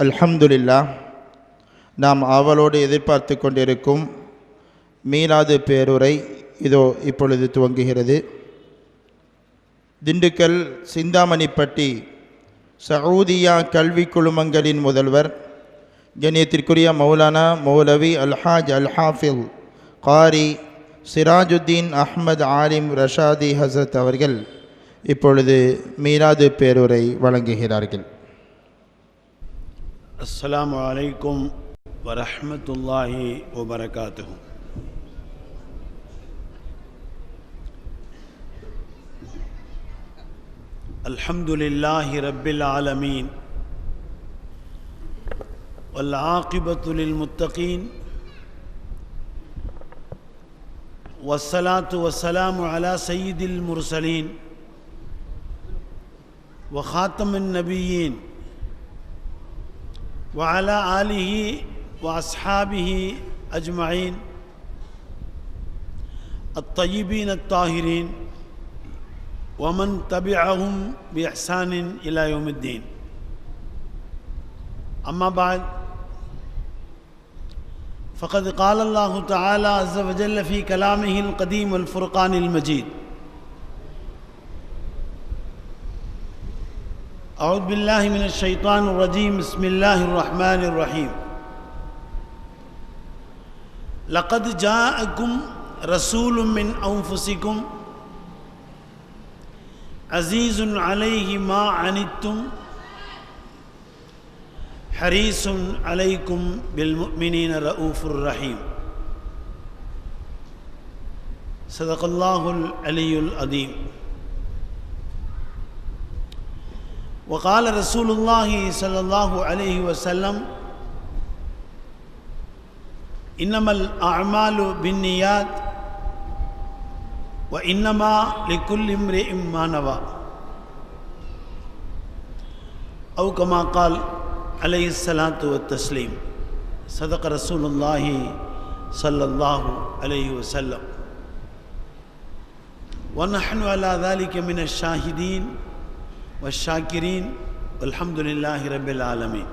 அல்ஹம்துலில்லாஹ், நாம் ஆவலோடு எதிர்பார்த்து கொண்டிருக்கும் மீலாது பேருரை இதோ இப்பொழுது துவங்குகிறது. திண்டுக்கல் சிந்தாமணிப்பட்டி சவுதியா கல்வி குழுமங்களின் முதல்வர் கண்ணியத்திற்குரிய மௌலானா மௌலவி அல்ஹாஜ் அல்ஹாஃபில் காரி சிராஜுத்தீன் அஹ்மத் ஆலிம் ரஷாதி ஹசரத் அவர்கள் இப்பொழுது மீலாது பேருரை வழங்குகிறார்கள். அஸ்ஸலாமு அலைக்கும் வரஹ்மத்துல்லாஹி வபரகாத்துஹு. அல்ஹம்துலில்லாஹி ரப்பில் ஆலமீன் வல் ஆகிபத்து லில் முத்தகீன் வஸ்ஸலாத்து வஸ்ஸலாமு அலா சய்யிதில் முர்சலீன் வ காத்தமின் நபியீன் وعلى آله وأصحابه أجمعين الطيبين الطاهرين ومن تبعهم بإحسان إلى يوم الدين. أما بعد، فقد قال الله تعالى عز وجل في كلامه القديم والفرقان المجيد: أعوذ بالله من الشيطان الرجيم، بسم الله الرحمن الرحيم. لقد جاءكم رسول من أنفسكم عزيز عليه ما عنتم حريص عليكم بالمؤمنين رؤوف رحيم. صدق الله العلي العظيم. وقال رسول الله صلى الله عليه وسلم: إنما الأعمال بالنيات وإنما لكل امرئ ما نوى، أو كما قال عليه الصلاة والتسليم. صدق رسول الله صلى الله عليه وسلم، ونحن على ذلك من الشاهدين والشاكرين والحمد لله رب العالمين.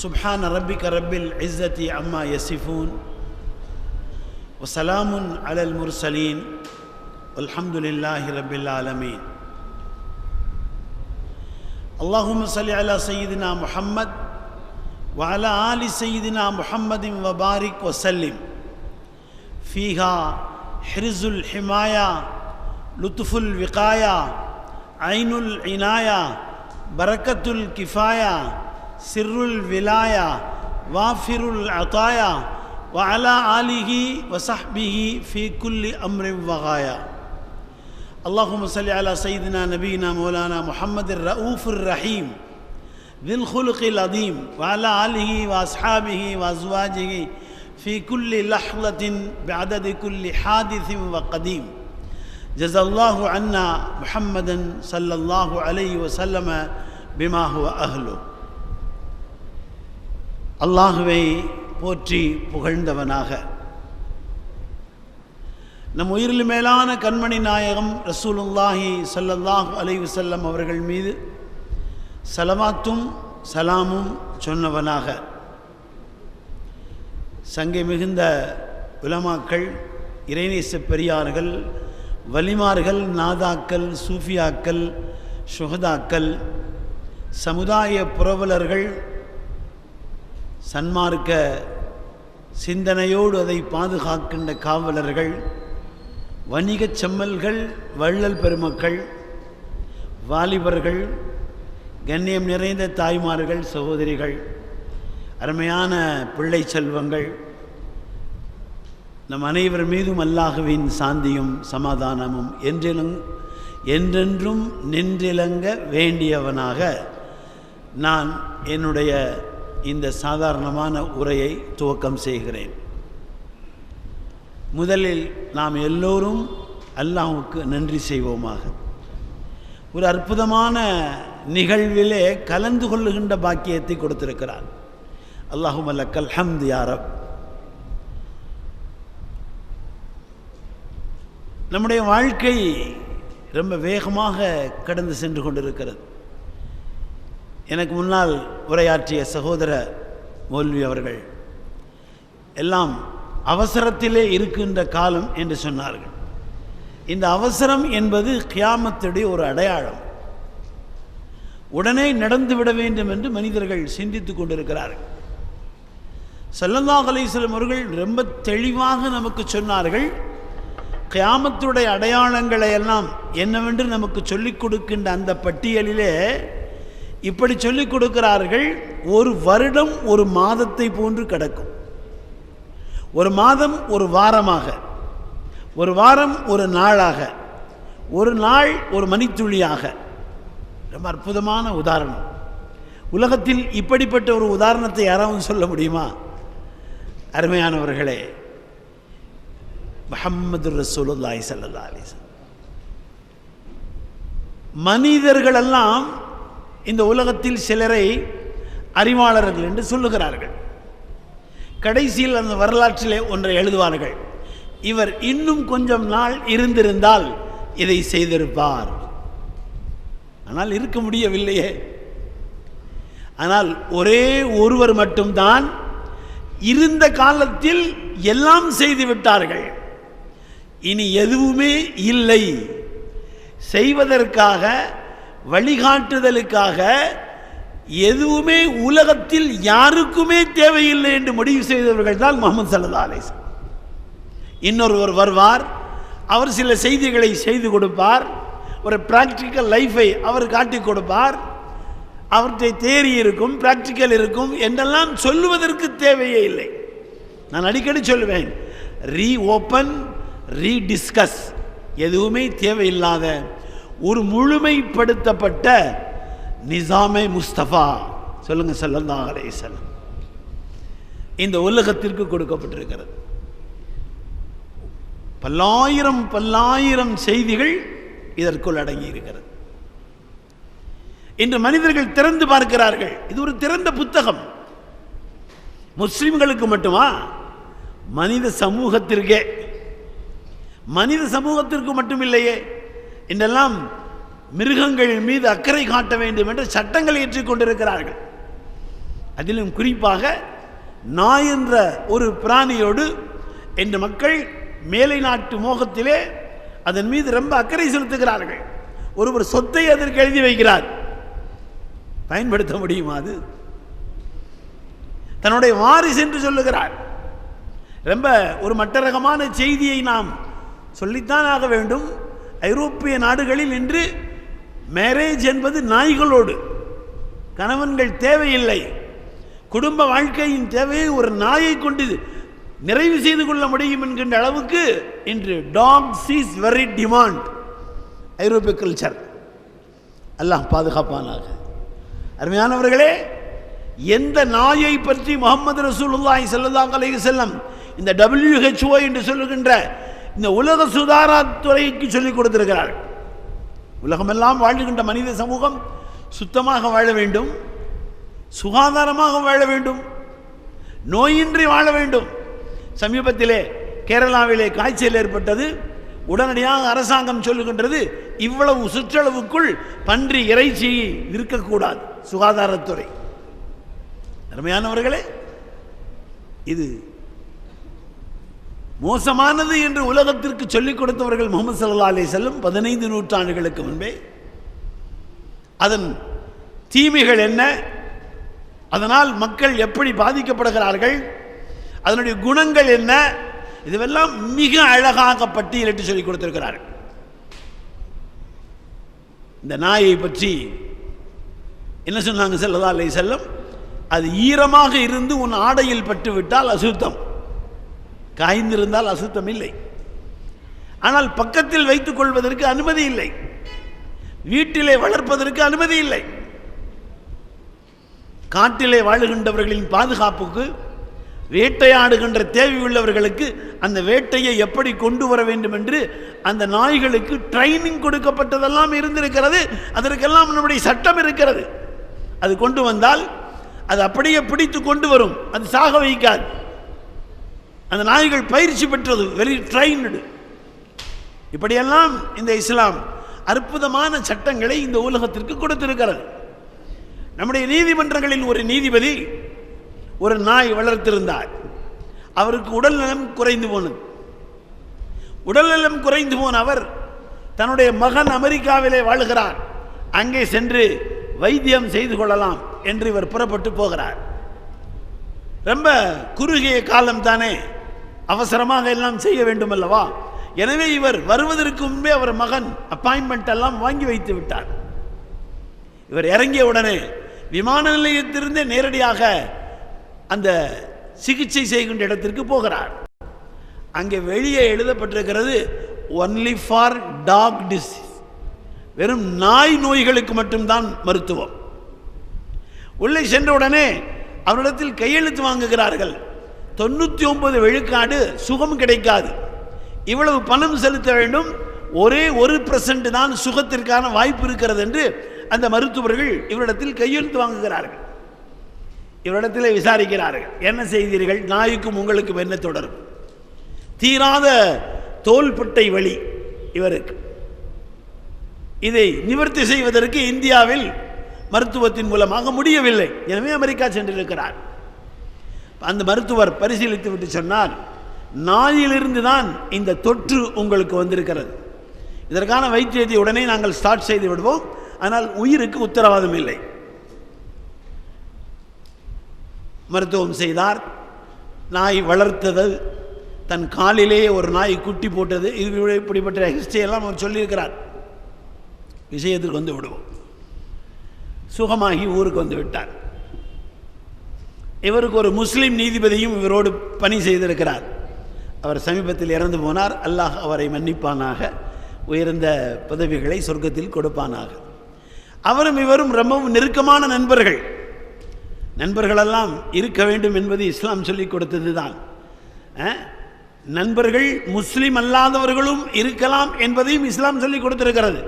سبحان ربك رب العزة عما يصفون وسلام على المرسلين والحمد لله رب العالمين. اللهم صل على سيدنا محمد وعلى آل سيدنا محمد وبارك وسلم. فيها حرز الحماية، لطف الوقاية، عين العناية، بركة الكفاية، سر الولاية، وافر العطايا، وعلى آله وصحبه في كل أمر وغاية. اللهم صل على سيدنا نبينا مولانا محمد الرؤوف الرحيم ذي الخلق العظيم، وعلى آله وأصحابه وأزواجه في كل لحظة بعدد كل حادث وقديم. جزا الله عنا محمدا صلى الله عليه وسلم بما هو أهله. அல்லாஹுவை போற்றி புகழ்ந்தவனாக நம் உயிரில் மேலான கண்மணி நாயகம் ரசூலுல்லாஹி ஸல்லல்லாஹு அலைஹி வஸல்லம் அவர்கள் மீது சலவாத்தும் சலாமும் சொன்னவனாக சங்கை மிகுந்த உலமாக்கள், இறைநேச பெரியார்கள், வலிமார்கள், நாதாக்கள், சூஃபியாக்கள், சுஹதாக்கள், சமுதாய புரவலர்கள், சன்மார்க்க சிந்தனையோடு அதை பாதுகாக்கின்ற காவலர்கள், வணிகச் செம்மல்கள், வள்ளல் பெருமக்கள், வாலிபர்கள், கண்ணியம் நிறைந்த தாய்மார்கள், சகோதரிகள், அருமையான பிள்ளை செல்வங்கள், நம் அனைவர் மீதும் அல்லாஹுவின் சாந்தியும் சமாதானமும் என்றென்றும் நின்றிலங்க வேண்டியவனாக நான் என்னுடைய இந்த சாதாரணமான உரையை துவக்கம் செய்கிறேன். முதலில் நாம் எல்லோரும் அல்லாஹ்வுக்கு நன்றி செய்வோமாக. ஒரு அற்புதமான நிகழ்விலே கலந்து கொள்ளுகின்ற பாக்கியத்தை கொடுத்திருக்கிறார். அல்லாஹும்ம லக்கல் ஹம்து யா ரப். நம்முடைய வாழ்க்கை ரொம்ப வேகமாக கடந்து சென்று கொண்டிருக்கிறது. எனக்கு முன்னால் உரையாற்றிய சகோதர மௌல்வி அவர்கள் எல்லாம் அவசரத்திலே இருக்கின்ற காலம் என்று சொன்னார்கள். இந்த அவசரம் என்பது கியாமத்துடைய ஒரு அடையாளம். உடனே நடந்துவிட வேண்டும் என்று மனிதர்கள் சிந்தித்துக் கொண்டிருக்கிறார்கள். ஸல்லல்லாஹு அலைஹி வஸல்லம் அவர்கள் ரொம்ப தெளிவாக நமக்கு சொன்னார்கள். கியாமத்துடைய அடையாளங்களை எல்லாம் என்னவென்று நமக்கு சொல்லிக் கொடுக்கின்ற அந்த பட்டியலிலே இப்படி சொல்லிக் கொடுக்கிறார்கள். ஒரு வருடம் ஒரு மாதத்தை போன்று கிடக்கும். ஒரு மாதம் ஒரு வாரமாக, ஒரு வாரம் ஒரு நாளாக, ஒரு நாள் ஒரு மணித்துளியாக. ரொம்ப அற்புதமான உதாரணம். உலகத்தில் இப்படிப்பட்ட ஒரு உதாரணத்தை யாராவது சொல்ல முடியுமா? அருமையானவர்களே, முஹம்மது ரசூலுல்லாஹி ஸல்லல்லாஹு அலைஹி வஸல்லம். மனிதர்களெல்லாம் இந்த உலகத்தில் சிலரை அறிவாளர்கள் என்று சொல்லுகிறார்கள். கடைசியில் அந்த வரலாற்றிலே ஒன்றை எழுதுவார்கள். இவர் இன்னும் கொஞ்சம் நாள் இருந்திருந்தால் இதை செய்திருப்பார். ஆனால் இருக்க முடியவில்லையே. ஆனால் ஒரே ஒருவர் மட்டும்தான் இருந்த காலத்தில் எல்லாம் செய்து விட்டார்கள். இனி எதுவுமே இல்லை, செய்வதற்காக வழிகாட்டுதலுக்காக எதுவுமே உலகத்தில் யாருக்குமே தேவையில்லை என்று முடிவு செய்தவர்கள் தான் முஹம்மது ஸல்லல்லாஹு அலைஹி வஸல்லம். இன்னொருவர் வருவார், அவர் சில செய்திகளை செய்து கொடுப்பார், ஒரு பிராக்டிக்கல் லைஃபை அவர் காட்டி கொடுப்பார். அவற்றை தேரி இருக்கும், பிராக்டிக்கல் இருக்கும் என்றெல்லாம் சொல்லுவதற்கு தேவையே இல்லை. நான் அடிக்கடி சொல்லுவேன், ரீ ஓப்பன் ரீடிஸ்கஸ், எதுவுமே தேவையில்லாத ஒரு முழுமைப்படுத்தப்பட்ட நிசாமே முஸ்தபா சொல்லுங்க ஸல்லல்லாஹு அலைஹி வஸல்லம் இந்த உலகத்திற்கு கொடுக்கப்பட்டிருக்கிறது. பல்லாயிரம் பல்லாயிரம் செய்திகள் இதற்குள் அடங்கி இருக்கிறது. இன்று மனிதர்கள் திறந்து பார்க்கிறார்கள். இது ஒரு திறந்த புத்தகம். முஸ்லிம்களுக்கு மட்டுமா? மனித சமூகத்திற்கே, மனித சமூகத்திற்கு மட்டுமில்லையே. இன்றெல்லாம் மிருகங்கள் மீது அக்கறை காட்ட வேண்டும் என்ற சட்டங்களை ஏற்றிக் கொண்டிருக்கிறார்கள். அதிலும் குறிப்பாக நாய் என்ற ஒரு பிராணியோடு இந்த மக்கள் மேலை நாட்டு மோகத்திலே அதன் மீது ரொம்ப அக்கறை செலுத்துகிறார்கள். ஒருவர் சொத்தை அதற்கு எழுதி வைக்கிறார். பயன்படுத்த முடியுமா? அது தன்னுடைய வாரிசு என்று சொல்லுகிறார். ரொம்ப ஒரு மட்டரகமான செய்தியை நாம் சொல்லித்தான் ஆக வேண்டும். ஐரோப்பிய நாடுகளில் இன்று மேரேஜ் என்பது நாய்களோடு. கணவன்கள் தேவையில்லை. குடும்ப வாழ்க்கையின் தேவையை ஒரு நாயை கொண்டு நிறைவு செய்து கொள்ள முடியும் என்கின்ற அளவுக்கு இன்று டாக்ஸ் இஸ் வெரி டிமாண்ட். ஐரோப்பிய கல்ச்சர். அல்லாஹ் பாதுகாப்பானாக. அருமையானவர்களே, எந்த நாயை பற்றி முஹம்மது ரசூலுல்லாஹி ஸல்லல்லாஹு அலைஹி வஸல்லம் இந்த WHO என்று சொல்லுகின்ற இந்த உலக சுகாதாரத்துறைக்கு சொல்லிக் கொடுத்திருக்கிறார். உலகமெல்லாம் வாழ்கின்ற மனித சமூகம் சுத்தமாக வாழ வேண்டும், சுகாதாரமாக வாழ வேண்டும், நோயின்றி வாழ வேண்டும். சமீபத்திலே கேரளாவிலே காய்ச்சல் ஏற்பட்டது. உடனடியாக அரசாங்கம் சொல்லுகின்றது, இவ்வளவு சுற்றளவுக்குள் பன்றி இறைச்சி இருக்கக்கூடாது. சுகாதாரத்துறை. அருமையானவர்களே, இது மோசமானது என்று உலகத்திற்கு சொல்லிக் கொடுத்தவர்கள் முஹம்மது ஸல்லல்லாஹு அலைஹி வஸல்லம் 15 நூற்றாண்டுகளுக்கு முன்பே. அதன் தீமைகள் என்ன, அதனால் மக்கள் எப்படி பாதிக்கப்படுகிறார்கள், அதனுடைய குணங்கள் என்ன, இதுவெல்லாம் மிக அழகாக பட்டியலிட்டு சொல்லிக் கொடுத்திருக்கிறார்கள். இந்த நாயை பற்றி என்ன சொன்னாங்க ஸல்லல்லாஹு அலைஹி வஸல்லம்? அது ஈரமாக இருந்து உன் ஆடையில் பட்டு விட்டால் அசுத்தம், காய்ந்திருந்தால் அசுத்தம் இல்லை. ஆனால் பக்கத்தில் வைத்துக் கொள்வதற்கு அனுமதி இல்லை, வீட்டிலே வளர்ப்பதற்கு அனுமதி இல்லை. காட்டிலே வாழுகின்றவர்களின் பாதுகாப்புக்கு, வேட்டையாடுகின்ற தேவையுள்ளவர்களுக்கு அந்த வேட்டையை எப்படி கொண்டு வர வேண்டும் என்று அந்த நாய்களுக்கு ட்ரைனிங் கொடுக்கப்பட்டதெல்லாம் இருந்திருக்கிறது. அதற்கெல்லாம் நம்முடைய சட்டம் இருக்கிறது. அது கொண்டு வந்தால் அது அப்படியே பிடித்து கொண்டு வரும், அது சாக வைக்காது. அந்த நாய்கள் பயிற்சி பெற்றது, வெரி ட்ரைன்டு. இப்படியெல்லாம் இந்த இஸ்லாம் அற்புதமான சட்டங்களை இந்த உலகத்திற்கு கொடுத்திருக்கிறது. நம்முடைய நீதிமன்றங்களில் ஒரு நீதிபதி ஒரு நாய் வளர்த்திருந்தார். அவருக்கு உடல்நலம் குறைந்து போனது. உடல்நலம் குறைந்து போன அவர் தன்னுடைய மகன் அமெரிக்காவிலே வாழுகிறார், அங்கே சென்று வைத்தியம் செய்து கொள்ளலாம் என்று இவர் புறப்பட்டு போகிறார். ரொம்ப குறுகிய காலம் தானே, அவசரமாக எல்லாம் செய்ய வேண்டும் அல்லவா? எனவே இவர் வருவதற்கு முன்பே அவர் மகன் அப்பாயின்மெண்ட் எல்லாம் வாங்கி வைத்து விட்டார். இவர் இறங்கிய உடனே விமான நிலையத்திலிருந்தே நேரடியாக அந்த சிகிச்சை செய்கின்ற இடத்திற்கு போகிறார். அங்கே வெளியே எழுதப்பட்டிருக்கிறது ஒன்லி ஃபார் டாக் டிசீஸ், வெறும் நாய் நோய்களுக்கு மட்டும்தான் மருத்துவம். உள்ளே சென்ற உடனே அவரிடத்தில் கையெழுத்து வாங்குகிறார்கள். 99 விழுக்காடு சுகம் கிடைக்காது, இவ்வளவு பணம் செலுத்த வேண்டும், ஒரே 1% தான் சுகத்திற்கான வாய்ப்பு இருக்கிறது என்று அந்த மருத்துவர்கள் இவரிடத்தில் கையெழுத்து வாங்குகிறார்கள். இவரிடத்தில் விசாரிக்கிறார்கள், என்ன செய்தீர்கள், நாய்க்கும் உங்களுக்கும் என்ன தொடர்பு? தீராத தோள்பட்டை வலி இவருக்கு. இதை நிவர்த்தி செய்வதற்கு இந்தியாவில் மருத்துவத்தின் மூலமாக முடியவில்லை. எனவே அமெரிக்கா சென்றிருக்கிறார். அந்த மருத்துவர் பரிசீலித்து விட்டு சொன்னார், நாயிலிருந்து தான் இந்த தொற்று உங்களுக்கு வந்திருக்கிறது, இதற்கான வைத்தியத்தை உடனே நாங்கள் ஸ்டார்ட் செய்து விடுவோம், ஆனால் உயிருக்கு உத்தரவாதம் இல்லை. மருத்துவம் செய்தார். நாய் வளர்த்தது, தன் காலிலேயே ஒரு நாய் குட்டி போட்டது, இது இப்படிப்பட்ட ஹிஸ்டரியெல்லாம் அவர் சொல்லியிருக்கிறார். விஷயத்துக்கு வந்து விடுவோம். சுகமாகி ஊருக்கு வந்து விட்டார். இவருக்கு ஒரு முஸ்லீம் நீதிபதியும் இவரோடு பணி செய்திருக்கிறார். அவர் சமீபத்தில் இறந்து போனார். அல்லாஹ் அவரை மன்னிப்பானாக, உயர்ந்த பதவிகளை சொர்க்கத்தில் கொடுப்பானாக. அவரும் இவரும் ரொம்பவும் நெருக்கமான நண்பர்கள். நண்பர்களெல்லாம் இருக்க வேண்டும் என்பது இஸ்லாம் சொல்லிக் கொடுத்தது தான். நண்பர்கள் முஸ்லீம் அல்லாதவர்களும் இருக்கலாம் என்பதையும் இஸ்லாம் சொல்லிக் கொடுத்திருக்கிறது.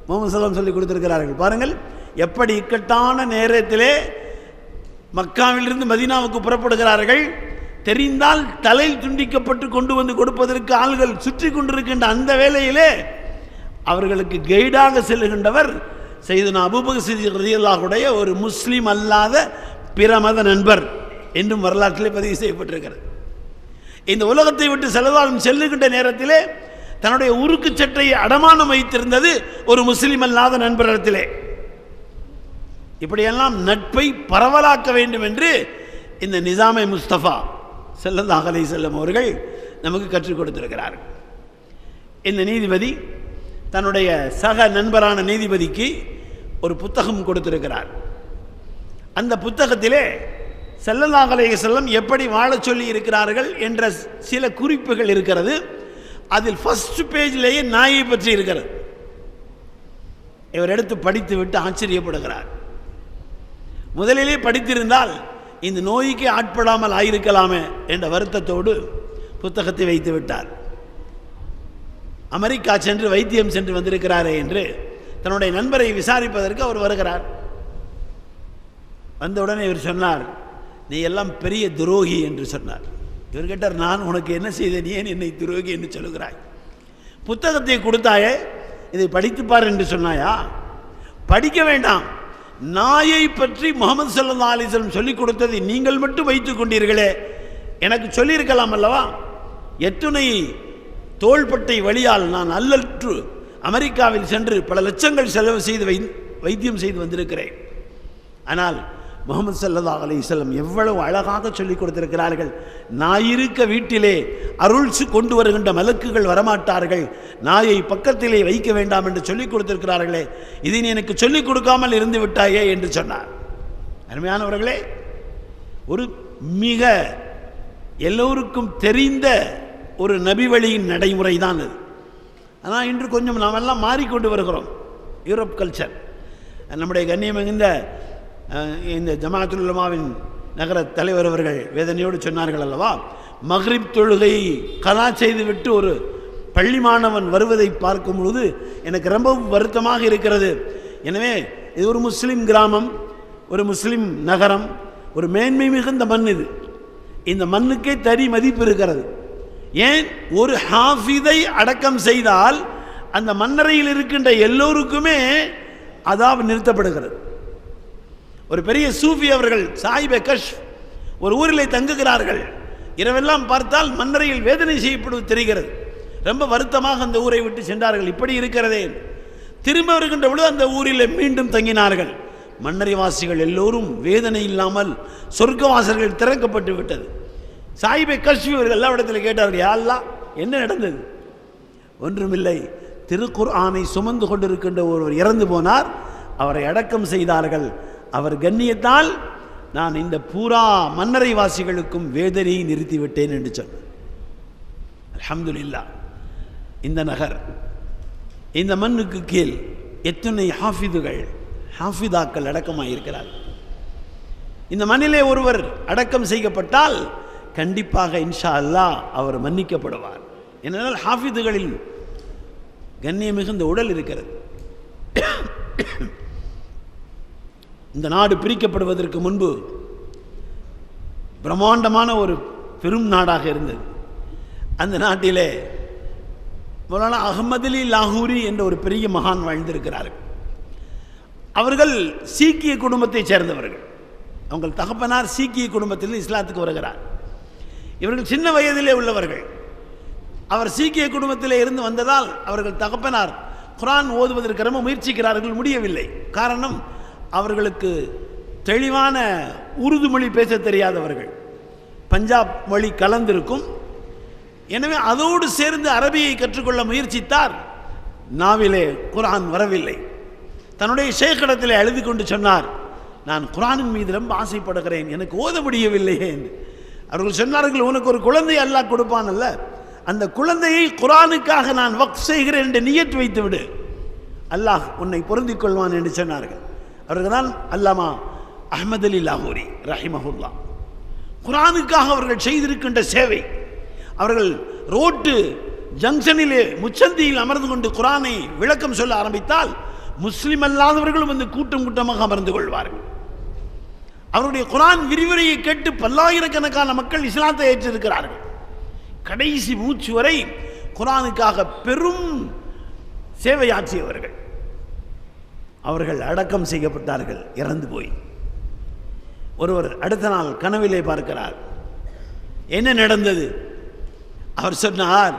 முஹம்மது ஸல்லல்லாஹு சொல்லிக் கொடுத்திருக்கிறார்கள். பாருங்கள், எப்படி இக்கட்டான நேரத்திலே மக்காவிலிருந்து மதீனாவுக்கு புறப்படுகிறார்கள். தெரிந்தால் தலை துண்டிக்கப்பட்டு கொண்டு வந்து கொடுப்பதற்கு ஆள்கள் சுற்றி கொண்டிருக்கின்ற அந்த வேளையிலே அவர்களுக்கு கைடாக செல்லுகின்றவர் சையதுனா அபூபக்கர் சித்திக் ரலியல்லாஹுடைய ஒரு முஸ்லீம் அல்லாத பிற மத நண்பர் என்றும் வரலாற்றிலே பதிவு செய்யப்பட்டிருக்கிறது. இந்த உலகத்தை விட்டு செலவாலும் செல்லுகின்ற நேரத்திலே தன்னுடைய உருக்கு சட்டையை அடமானம் வைத்திருந்தது ஒரு முஸ்லீம் அல்லாத நண்பரிடத்திலே. இப்படியெல்லாம் நட்பை பரவலாக்க வேண்டும் என்று இந்த நிசாமே முஸ்தபா ஸல்லல்லாஹு அலைஹி வஸல்லம் அவர்கள் நமக்கு கற்றுக் கொடுத்திருக்கிறார்கள். இந்த நீதிபதி தன்னுடைய சக நண்பரான நீதிபதிக்கு ஒரு புத்தகம் கொடுத்திருக்கிறார். அந்த புத்தகத்திலே ஸல்லல்லாஹு அலைஹி வஸல்லம் எப்படி வாழச் சொல்லி இருக்கிறார்கள் என்ற சில குறிப்புகள் இருக்கிறது. அதில் ஃபர்ஸ்ட் பேஜிலேயே நாயை பற்றி இருக்கிறது. இவர் எடுத்து படித்து விட்டு ஆச்சரியப்படுகிறார். முதலிலே படித்திருந்தால் இந்த நோய்க்கு ஆட்படாமல் ஆயிருக்கலாமே என்ற வருத்தத்தோடு புத்தகத்தை வைத்து விட்டார். அமெரிக்கா சென்று வைத்தியம் சென்று வந்திருக்கிறாரே என்று தன்னுடைய நண்பரை விசாரிப்பதற்கு அவர் வருகிறார். வந்தவுடனே இவர் சொன்னார், நீ எல்லாம் பெரிய துரோகி என்று சொன்னார். இவர் கேட்டார், நான் உனக்கு என்ன செய்தேன், ஏன் என்னை துரோகி என்று சொல்லுகிறாய்? புத்தகத்தை கொடுத்தாயே, இதை படித்துப்பார் என்று சொன்னாயா? படிக்க வேண்டாம். நாயை பற்றி முஹம்மது ஸல்லல்லாஹு அலைஹி வஸல்லம் சொல்லிக் கொடுத்ததை நீங்கள் மட்டும் வைத்துக் கொண்டீர்களே, எனக்கு சொல்லியிருக்கலாம் அல்லவா? எத்துணை தோள்பட்டை வழியால் நான் அல்லற்று அமெரிக்காவில் சென்று பல லட்சங்கள் செலவு செய்து வைத்தியம் செய்து வந்திருக்கிறேன். ஆனால் முஹம்மது ஸல்லல்லாஹு அலைஹி வஸல்லம் எவ்வளவு அழகாக சொல்லிக் கொடுத்திருக்கிறார்கள். நாயிருக்க வீட்டிலே அருள் கொண்டு வருகின்ற மலக்குகள் வரமாட்டார்கள், நாயை பக்கத்திலே வைக்க வேண்டாம் என்று சொல்லிக் கொடுத்திருக்கிறார்களே, இதை நீ எனக்கு சொல்லிக் கொடுக்காமல் இருந்து விட்டாயே என்று சொன்னார். அருமையானவர்களே, ஒரு மிக எல்லோருக்கும் தெரிந்த ஒரு நபி வழியின் நடைமுறை தான் அது. ஆனால் இன்று கொஞ்சம் நாமெல்லாம் மாறிக்கொண்டு வருகிறோம். Europe culture. நம்முடைய கண்ணியம் மிகுந்த இந்த ஜமாஅத்துல் உலமாவின் நகர தலைவர் அவர்கள் வேதனையோடு சொன்னார்கள் அல்லவா, மக்ரிப் தொழுகை கலா செய்துவிட்டு ஒரு பள்ளி மாணவன் வருவதை பார்க்கும் பொழுது எனக்கு ரொம்பவும் வருத்தமாக இருக்கிறது. எனவே இது ஒரு முஸ்லீம் கிராமம், ஒரு முஸ்லீம் நகரம், ஒரு மேன்மை மிகுந்த மண். இது இந்த மண்ணுக்கே தனி மதிப்பு இருக்கிறது. ஏன், ஒரு ஹாஃபிதை அடக்கம் செய்தால் அந்த மன்னரையில் இருக்கின்ற எல்லோருக்குமே அதாப் நிறுத்தப்படுகிறது. ஒரு பெரிய சூஃபி அவர்கள் சாஹிபே கஷ் ஒரு ஊரிலே தங்குகிறார்கள். இரவெல்லாம் பார்த்தால் மன்னரையில் வேதனை செய்யப்படுவது தெரிகிறது. ரொம்ப வருத்தமாக அந்த ஊரை விட்டு சென்றார்கள். இப்படி இருக்கிறதே, திரும்ப வருகின்ற பொழுது அந்த ஊரில் மீண்டும் தங்கினார்கள். மன்னரைவாசிகள் எல்லோரும் வேதனை இல்லாமல் சொர்க்கவாசல்கள் திறக்கப்பட்டு விட்டது. சாஹிபே கஷ் அவர்கள் எல்லா இடத்துல கேட்டார்கள், யா அல்லாஹ், என்ன நடந்தது? ஒன்றுமில்லை, திருக்குர்ஆனை சுமந்து கொண்டிருக்கின்ற ஒருவர் இறந்து போனார், அவரை அடக்கம் செய்தார்கள். அவர் கண்ணியத்தால் நான் இந்த பூரா மன்னரை வாசிகளுக்கும் வேதனையை நிறுத்திவிட்டேன் என்று சொன்னார். அல்ஹம்துலில்லாஹ். இந்த நகர், இந்த மண்ணுக்கு கீழ் எத்தனை ஹாஃபிதுகள் ஹாஃபிதாக்கள் அடக்கமாக இந்த மண்ணிலே ஒருவர் அடக்கம் செய்யப்பட்டால் கண்டிப்பாக இன்ஷா அல்லாஹ் அவர் மன்னிக்கப்படுவார். ஏனென்றால் ஹாஃபிதுகளில் கண்ணியம் மிகுந்த உடல் இருக்கிறது. இந்த நாடு பிரிக்கப்படுவதற்கு முன்பு பிரம்மாண்டமான ஒரு பெரும் நாடாக இருந்தது. அந்த நாட்டிலே மௌலானா அஹ்மத் அலி லாகூரி என்ற ஒரு பெரிய மகான் வாழ்ந்திருக்கிறார்கள். அவர்கள் சீக்கிய குடும்பத்தைச் சேர்ந்தவர்கள். அவங்கள் தகப்பனார் சீக்கிய குடும்பத்தில் இஸ்லாத்துக்கு வருகிறார். இவர்கள் சின்ன வயதிலே உள்ளவர்கள். அவர் சீக்கிய குடும்பத்திலே இருந்து வந்ததால் அவர்கள் தகப்பனார் குர்ஆன் ஓதுவதற்கு ரொம்ப முயற்சிக்கிறார்கள், முடியவில்லை. காரணம், அவர்களுக்கு தெளிவான உருது மொழி பேச தெரியாதவர்கள், பஞ்சாப் மொழி கலந்திருக்கும். எனவே அதோடு சேர்ந்து அரபியை கற்றுக்கொள்ள முயற்சித்தார். நாவிலே குர்ஆன் வரவில்லை. தன்னுடைய ஷேக்கிடத்திலே எழுதி கொண்டு சொன்னார், நான் குர்ஆனின் மீது ரொம்ப ஆசைப்படுகிறேன், எனக்கு ஓத முடியவில்லையே என்று. அவர்கள் சொன்னார்கள், உனக்கு ஒரு குழந்தை அல்லாஹ் கொடுப்பான் அல்ல, அந்த குழந்தையை குர்ஆனுக்காக நான் வக்ஃப் செய்கிறேன் என்று நியத் வைத்து விடு, அல்லாஹ் உன்னை பொருந்திக் கொள்வான் என்று சொன்னார்கள். அவர்கள் தான் அல்லாமா அஹ்மத் அலி லாகூரி ரஹிமஹுல்லா. குர்ஆனுக்காக அவர்கள் செய்திருக்கின்ற சேவை. அவர்கள் ரோட்டு ஜங்ஷனிலே முச்சந்தியில் அமர்ந்து கொண்டு குர்ஆனை விளக்கம் சொல்ல ஆரம்பித்தால் முஸ்லிம் அல்லாதவர்களும் வந்து கூட்டம் கூட்டமாக அமர்ந்து கொள்வார்கள். அவருடைய குர்ஆன் விரிவுரையை கேட்டு பல்லாயிரக்கணக்கான மக்கள் இஸ்லாத்தை ஏற்றிருக்கிறார்கள். கடைசி மூச்சு வரை குர்ஆனுக்காக பெரும் சேவையாற்றியவர்கள். அவர்கள் அடக்கம் செய்யப்பட்டார்கள், இறந்து போய். ஒருவர் அடுத்த நாள் கனவிலே பார்க்கிறார், என்ன நடந்தது? அவர் சொன்னார்,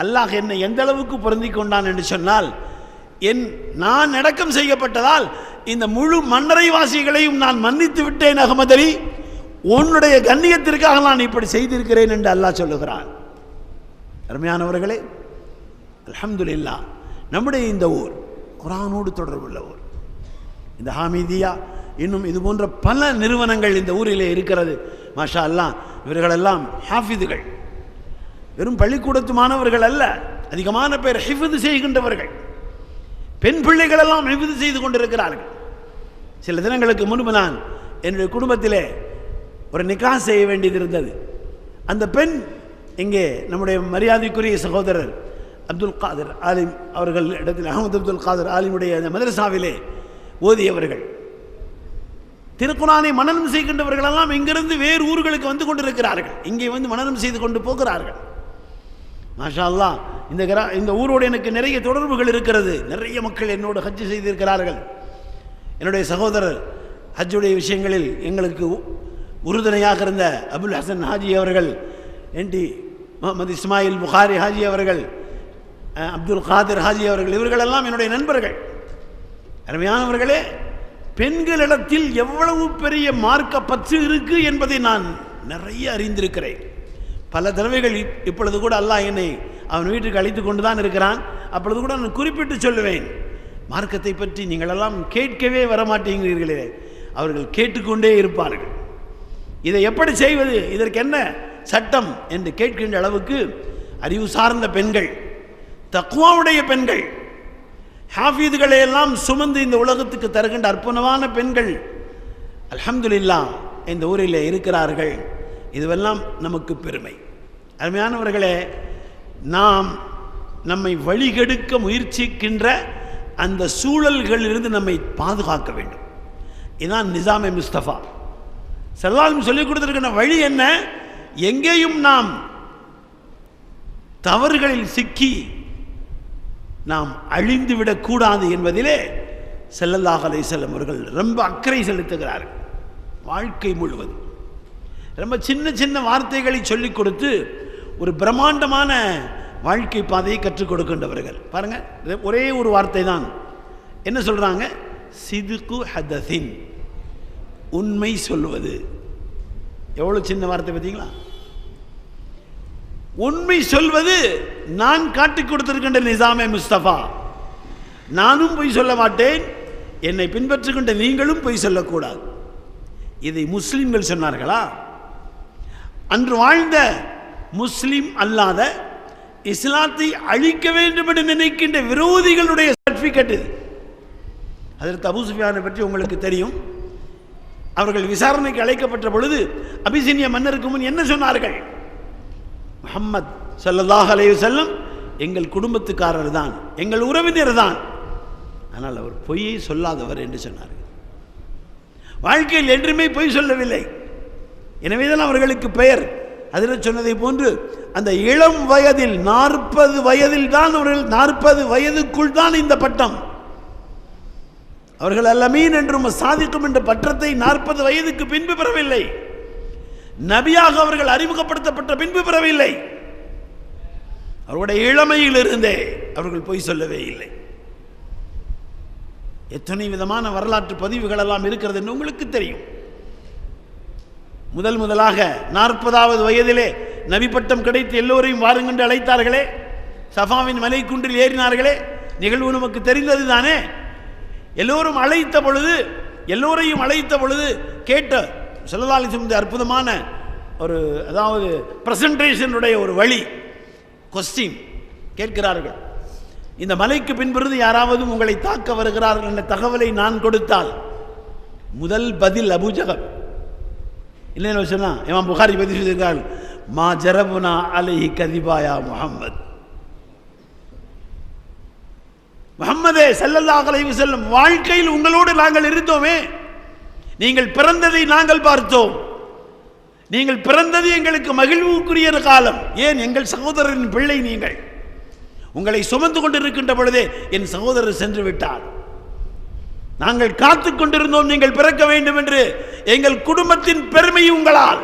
அல்லாஹ் என்னை எந்த அளவுக்கு பொருந்தி கொண்டான் என்று சொன்னால், நான் அடக்கம் செய்யப்பட்டதால் இந்த முழு மன்னரை வாசிகளையும் நான் மன்னித்து விட்டேன் அஹ்மத் அலி, உன்னுடைய கண்ணியத்திற்காக நான் இப்படி செய்திருக்கிறேன் என்று அல்லாஹ் சொல்லுகிறான். அருமையானவர்களே, அல்ஹம்துலில்லாஹ், நம்முடைய இந்த ஊர் குர்ஆனோடு தொடர்புள்ள ஊர். இந்த ஹாமிதியா இன்னும் இது போன்ற பல நிறுவனங்கள் இந்த ஊரிலே இருக்கிறது. மாஷா அல்லாஹ், இவர்களெல்லாம் ஹாஃபிதுகள், வெறும் பள்ளிக்கூடத்து மாணவர்கள் அல்ல, அதிகமான பேர் ஹிஃப்து செய்கின்றவர்கள். பெண் பிள்ளைகளெல்லாம் ஹிஃப்து செய்து கொண்டிருக்கிறார்கள். சில தினங்களுக்கு முன்பு நான் என்னுடைய குடும்பத்திலே ஒரு நிக்காஹ் செய்ய வேண்டியது இருந்தது. அந்த பெண் இங்கே நம்முடைய மரியாதைக்குரிய சகோதரர் அப்துல் காதர் ஆலிம் அவர்கள் இடத்தில், அஹமது அப்துல் காதர் ஆலிமுடைய அந்த மதரசாவிலே ஓதியவர்கள், திருக்குர்ஆனை மனனம் செய்கின்றவர்கள் எல்லாம் இங்கிருந்து வேறு ஊர்களுக்கு வந்து கொண்டிருக்கிறார்கள். இங்கே வந்து மனனம் செய்து கொண்டு போகிறார்கள். மாஷா அல்லாஹ், இந்த ஊரோடு எனக்கு நிறைய தொடர்புகள் இருக்கிறது. நிறைய மக்கள் என்னோடு ஹஜ் செய்திருக்கிறார்கள். என்னுடைய சகோதரர் ஹஜ்ஜுடைய விஷயங்களில் எங்களுக்கு உறுதுணையாக இருந்த அபுல் ஹசன் ஹாஜி அவர்கள், என்டி முகமது இஸ்மாயில் புகாரி ஹாஜி அவர்கள், அப்துல் காதிர் ஹாஜி அவர்கள், இவர்களெல்லாம் என்னுடைய நண்பர்கள். அருமையானவர்களே, பெண்களிடத்தில் எவ்வளவு பெரிய மார்க்க பற்று இருக்கு என்பதை நான் நிறைய அறிந்திருக்கிறேன். பல தடவைகள் இப்பொழுது கூட அல்லாஹ் என்னை அவன் வீட்டுக்கு அழைத்து கொண்டு தான் இருக்கிறான். அப்பொழுது கூட நான் குறிப்பிட்டு சொல்லுவேன், மார்க்கத்தை பற்றி நீங்களெல்லாம் கேட்கவே வரமாட்டேங்கிறீர்களே. அவர்கள் கேட்டுக்கொண்டே இருப்பார்கள். இதை எப்படி செய்வது, இதற்கு என்ன சட்டம் என்று கேட்கின்ற அளவுக்கு அறிவு சார்ந்த பெண்கள், தக்வாவுடைய பெண்கள், ஹாஃபீதுகளை எல்லாம் சுமந்து இந்த உலகத்துக்கு தருகின்ற அற்புதமான பெண்கள் அல்ஹம்துலில்லாஹ் இந்த ஊரில் இருக்கிறார்கள். இதுவெல்லாம் நமக்கு பெருமை. அருமையானவர்களே, நாம் நம்மை வழிகெடுக்க முயற்சிக்கின்ற அந்த சூழல்களிலிருந்து நம்மை பாதுகாக்க வேண்டும். இதுதான் நிசாமே முஸ்தபா ஸல்லல்லாஹு சொல்லிக் கொடுத்திருக்கிற வழி என்ன? எங்கேயும் நாம் தவறுகளில் சிக்கி நாம் அழிந்துவிடக்கூடாது என்பதிலே ஸல்லல்லாஹு அலைஹி வஸல்லம் அவர்கள் ரொம்ப அக்கறை செலுத்துகிறார்கள். வாழ்க்கை முழுவதும் ரொம்ப சின்ன சின்ன வார்த்தைகளை சொல்லிக் கொடுத்து ஒரு பிரம்மாண்டமான வாழ்க்கை பாதையை கற்றுக் கொடுக்கின்றவர்கள். பாருங்க, ஒரே ஒரு வார்த்தை தான். என்ன சொல்றாங்க? சிதுகு ஹதஸின், உண்மை சொல்வது. எவ்வளவு சின்ன வார்த்தை பார்த்தீங்களா? உண்மை சொல்வது நான் காட்டிக் கொடுத்திருக்கின்ற நிசாமே முஸ்தபா. நானும் பொய் சொல்ல மாட்டேன், என்னை பின்பற்றுகின்ற நீங்களும் பொய் சொல்லக்கூடாது. இதை முஸ்லிம்கள் சொன்னார்களா? அன்று வாழ்ந்த முஸ்லிம் அல்லாத இஸ்லாத்தை அழிக்க வேண்டும் என்று நினைக்கின்ற விரோதிகளுடைய சர்டிபிகேட் இது. அதற்கு அபூ சுஃபியானை பற்றி உங்களுக்கு தெரியும். அவர்கள் விசாரணைக்கு அழைக்கப்பட்ட பொழுது அபிசீனிய மன்னருக்கு முன் என்ன சொன்னார்கள்? முஹம்மது ஸல்லல்லாஹு அலைஹி வஸல்லம் எங்கள் குடும்பத்துக்காரர் தான், எங்கள் உறவினர் தான், ஆனால் அவர் பொய்யை சொல்லாதவர் என்று சொன்னார்கள். வாழ்க்கையில் என்றுமே பொய் சொல்லவில்லை. எனவேதான் அவர்களுக்கு பெயர். அதில் சொன்னதை போன்று அந்த இளம் வயதில் 40 வயதில் தான் அவர்கள் 40 வயதுக்குள் தான் இந்த பட்டம். அவர்கள் அல்லமீன் என்றும் சாதிக்கும் என்ற பட்டத்தை 40 வயதுக்கு பின்பு பெறவில்லை. நபியாக அவர்கள் அறிமுகப்படுத்தப்பட்ட பின்பு பெறவில்லை. அவருடைய இளமையில் இருந்தே அவர்கள் பொய் சொல்லவே இல்லை. எத்தனை விதமான வரலாற்று பதிவுகள் எல்லாம் இருக்கிறது என்று உங்களுக்கு தெரியும். முதலாக 40வது வயதிலே நபி பட்டம் கிடைத்து எல்லோரையும் வாருங்கள் என்று அழைத்தார்களே, சஃபாவின் மலை குன்றில் ஏறினார்களே, நிகழ்வு நமக்கு தெரிந்தது தானே. எல்லோரையும் அழைத்த பொழுது கேட்ட ஸல்லல்லாஹு அலைஹி வஸல்லம் அற்புதமான ஒரு, அதாவது பிரசன்டேஷனுடைய ஒரு வழி, கொஸ்டின் கேட்கிறார்கள். இந்த மலைக்கு பின்பிருந்து யாராவது உங்களை தாக்க வருகிறார்கள் என்ற தகவலை நான் கொடுத்தால் முதல் பதில் அபூஜஹல். இல்லைன்னு சொன்னா இமாம் புகாரி பதிவு செய்திருக்கிறார்கள், மா ஜரபுனா அலைஹி கதிபாயா முஹம்மத். முஹம்மதே ஸல்லல்லாஹு அலைஹி வஸல்லம், வாழ்க்கையில் உங்களோடு நாங்கள் இருந்தோமே, நீங்கள் பிறந்ததை நாங்கள் பார்த்தோம், நீங்கள் பிறந்தது எங்களுக்கு மகிழ்வுக்குரிய காலம். ஏன்? எங்கள் சகோதரரின் பிள்ளை நீங்கள். உங்களை சுமந்து கொண்டிருக்கின்ற பொழுதே என் சகோதரர் சென்று விட்டார். நாங்கள் காத்து கொண்டிருந்தோம் நீங்கள் பிறக்க வேண்டும் என்று. எங்கள் குடும்பத்தின் பெருமை உங்களால்,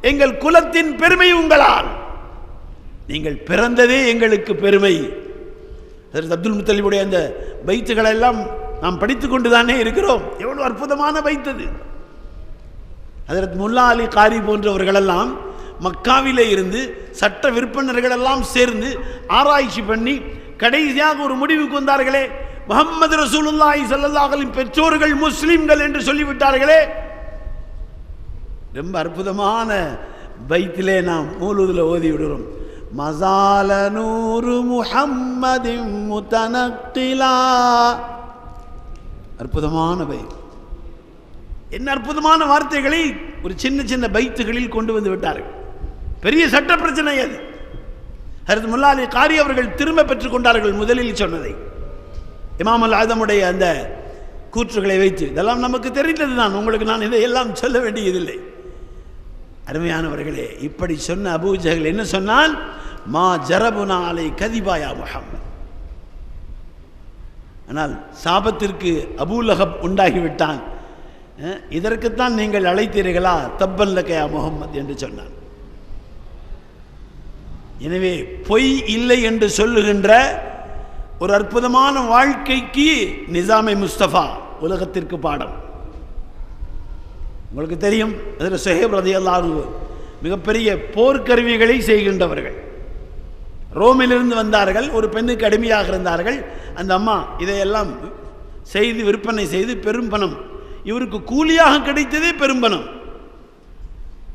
எங்கள் குலத்தின் பெருமை உங்களால். நீங்கள் பிறந்ததே எங்களுக்கு பெருமை. அப்துல் முத்தலிபுடைய அந்த பைத்துகளை எல்லாம் நாம் படித்துக் கொண்டுதானே இருக்கிறோம். எவ்வளவு அற்புதமான பைத்தது. ஹஜ்ரத் முல்லா அலி காரி போன்றவர்களெல்லாம் மக்காவிலே இருந்து சட்ட விற்பனர்கள் எல்லாம் சேர்ந்து ஆராய்ச்சி பண்ணி கடைசியாக ஒரு முடிவுக்கு வந்தார்களே, முஹம்மது ரசூலுல்லாஹி ஸல்லல்லாஹு அலைஹி வஸல்லம் பெற்றோர்கள் முஸ்லிம்கள் என்று சொல்லிவிட்டார்களே. ரொம்ப அற்புதமான பைத்திலே நாம் மௌலூதுல ஓதி விடுறோம். மஸால நூறு முஹம்மதின் முத்தனக்கிலா. அற்புதமான பைத். என்ன அற்புதமான வார்த்தைகளை ஒரு சின்ன சின்ன பைத்துகளில் கொண்டு வந்து விட்டார்கள். பெரிய சட்ட பிரச்சனை அது. ஹஜ்ரத் முல்லா அலி காரி அவர்கள் திரும்ப பெற்றுக் கொண்டார்கள் முதலில் சொன்னதை. இமாம் அல் ஆதமுடைய அந்த கூற்றுகளை வைத்து, இதெல்லாம் நமக்கு தெரிந்தது தான், உங்களுக்கு நான் இதையெல்லாம் சொல்ல வேண்டியதில்லை. அருமையானவர்களே, இப்படி சொன்ன அபூ ஜஹல் என்ன சொன்னால், மா ஜரபுனா அலை கதிபாயா முஹம்மத். ஆனால் சாபத்திற்கு அபூ லஹப் உண்டாகிவிட்டான். இதற்குத்தான் நீங்கள் அழைத்தீர்களா? தப்பன் லக்கயா முஹம்மத் என்று சொன்னான். எனவே பொய் இல்லை என்று சொல்லுகின்ற ஒரு அற்புதமான வாழ்க்கைக்கு நிசாமே முஸ்தபா உலகத்திற்கு பாடம். உங்களுக்கு தெரியும், அதில் சுஹைப் ரலியல்லாஹு அன்ஹு மிகப்பெரிய போர்க்கருவிகளை செய்கின்றவர்கள். ரோமிலிருந்து வந்தார்கள், ஒரு பெண்ணுக்கு அடிமையாக இருந்தார்கள். அந்த அம்மா இதையெல்லாம் செய்து விற்பனை செய்து பெரும் பணம், இவருக்கு கூலியாக கிடைத்ததே பெரும்பணம்.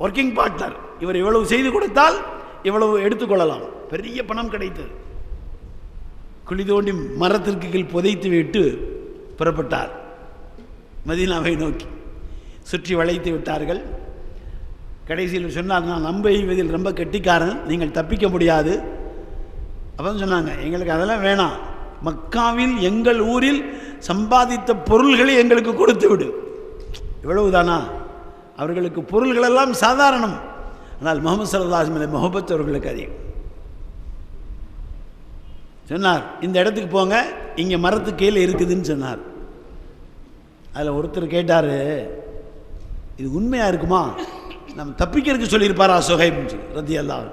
ஒர்க்கிங் பார்ட்னர், இவர் இவ்வளவு செய்து கொடுத்தால் இவ்வளவு எடுத்துக்கொள்ளலாம், பெரிய பணம் கிடைத்தது. குழி தோண்டி மரத்திற்கு கீழ் புதைத்து விட்டு புறப்பட்டார் மதீனாவை நோக்கி. சுற்றி வளைத்து விட்டார்கள். கடைசியில் சொன்னார், நான் நம்ப எய்வதில் ரொம்ப கெட்டிக்காரன், நீங்கள் தப்பிக்க முடியாது. அப்போ சொன்னாங்க, எங்களுக்கு அதெல்லாம் வேணாம், மக்காவில் எங்கள் ஊரில் சம்பாதித்த பொருள்களை எங்களுக்கு கொடுத்து விடு. இவ்வளவுதானா? அவர்களுக்கு பொருள்களெல்லாம் சாதாரணம், ஆனால் முஹம்மது ஸல்லல்லாஹு அலைஹி வஸல்லம் முஹப்பத் அவர்களுக்கு அதிகம். சொன்னார், இந்த இடத்துக்கு போங்க, இங்கே மரத்துக்கு கீழே இருக்குதுன்னு சொன்னார். அதில் ஒருத்தர் கேட்டார், இது உண்மையாக இருக்குமா, நம்ம தப்பிக்கிறதுக்கு சொல்லியிருப்பாரா சுஹைப் ரலியல்லாஹு.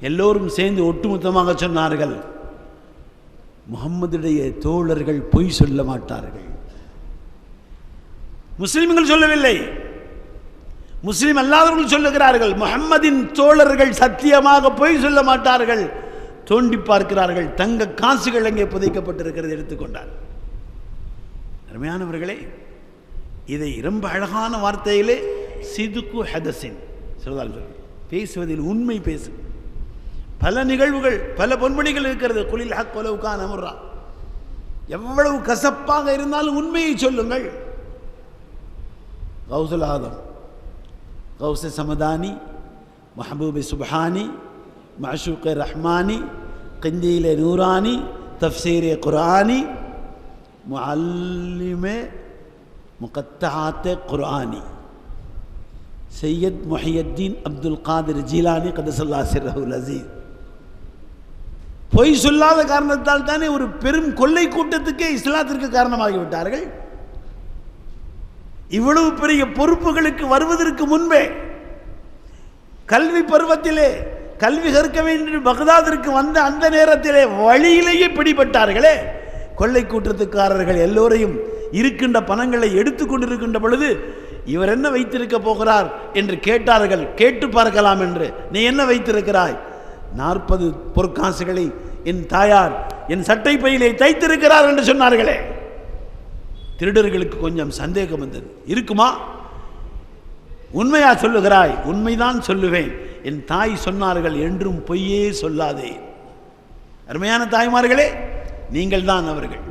எல்லோரும் சேர்ந்து ஒட்டுமொத்தமாக சொன்னார்கள், முஹம்மதுடைய தோழர்கள் பொய் சொல்ல மாட்டார்கள். முஸ்லிம்கள் சொல்லவில்லை, முஸ்லிம் அல்லாதவர்கள் சொல்லுகிறார்கள், முஹம்மதின் தோழர்கள் சத்தியமாக பொய் சொல்ல மாட்டார்கள். தோண்டி பார்க்கிறார்கள், தங்க காசுகள் அங்கே புதைக்கப்பட்டிருக்கிறது, எடுத்துக்கொண்டார். அருமையானவர்களே, இதை ரொம்ப அழகான வார்த்தையிலே சிதுக்கு ஹதசின் சொல்லுவார்கள், பேசுவதில் உண்மை பேசு. பல நிகழ்வுகள், பல பொன்மொழிகள் இருக்கிறது. குலில் ஹக் வலவ் கான முர்ரா, எவ்வளவு கசப்பாக இருந்தாலும் உண்மையை சொல்லுங்கள். கௌசுல் ஆதம், கௌஸ் சமதானி, மஹபூபி சுப்ஹானி, மஅஷூக் ரஹ்மானி, கந்தீல் நூரானி, தஃப்சீர் குர்ஆனி, முஅல்லிம் முகத்தஆத் குர்ஆனி, Sayyid Muhiyuddin Abdul Qadir Jilani கதஸல்லாஹு சிர்ரஹுல் அஸீஸ். பொய் சொல்லாத காரணத்தால் தானே ஒரு பெரும் கொள்ளை கூட்டத்துக்கே இஸ்லாத்திற்கு காரணமாகிவிட்டார்கள். இவ்வளவு பெரிய பொறுப்புகளுக்கு வருவதற்கு முன்பே கல்வி பருவத்திலே கல்வி கற்க வேண்டும் பகதாதிற்கு வந்த அந்த நேரத்திலே வழியிலேயே பிடிபட்டார்களே கொள்ளை கூட்டத்துக்காரர்கள். எல்லோரையும் இருக்கின்ற பணங்களை எடுத்துக்கொண்டிருக்கின்ற பொழுது இவர் என்ன வைத்திருக்க போகிறார் என்று கேட்டார்கள். கேட்டு பார்க்கலாம் என்று. நீ என்ன வைத்திருக்கிறாய்? 40 பொற்காசுகளை என் தாயார் என் சட்டை பையிலே தைத்திருக்கிறார் என்று சொன்னார்களே. திருடர்களுக்கு கொஞ்சம் சந்தேகம் வந்தது. இருக்குமா? உண்மையா சொல்லுகிறாய்? உண்மைதான் சொல்லுவேன். என் தாய் சொன்னார்கள், என்றும் பொய்யே சொல்லாதே. அருமையான தாய்மார்களே, நீங்கள் தான் அவர்கள்.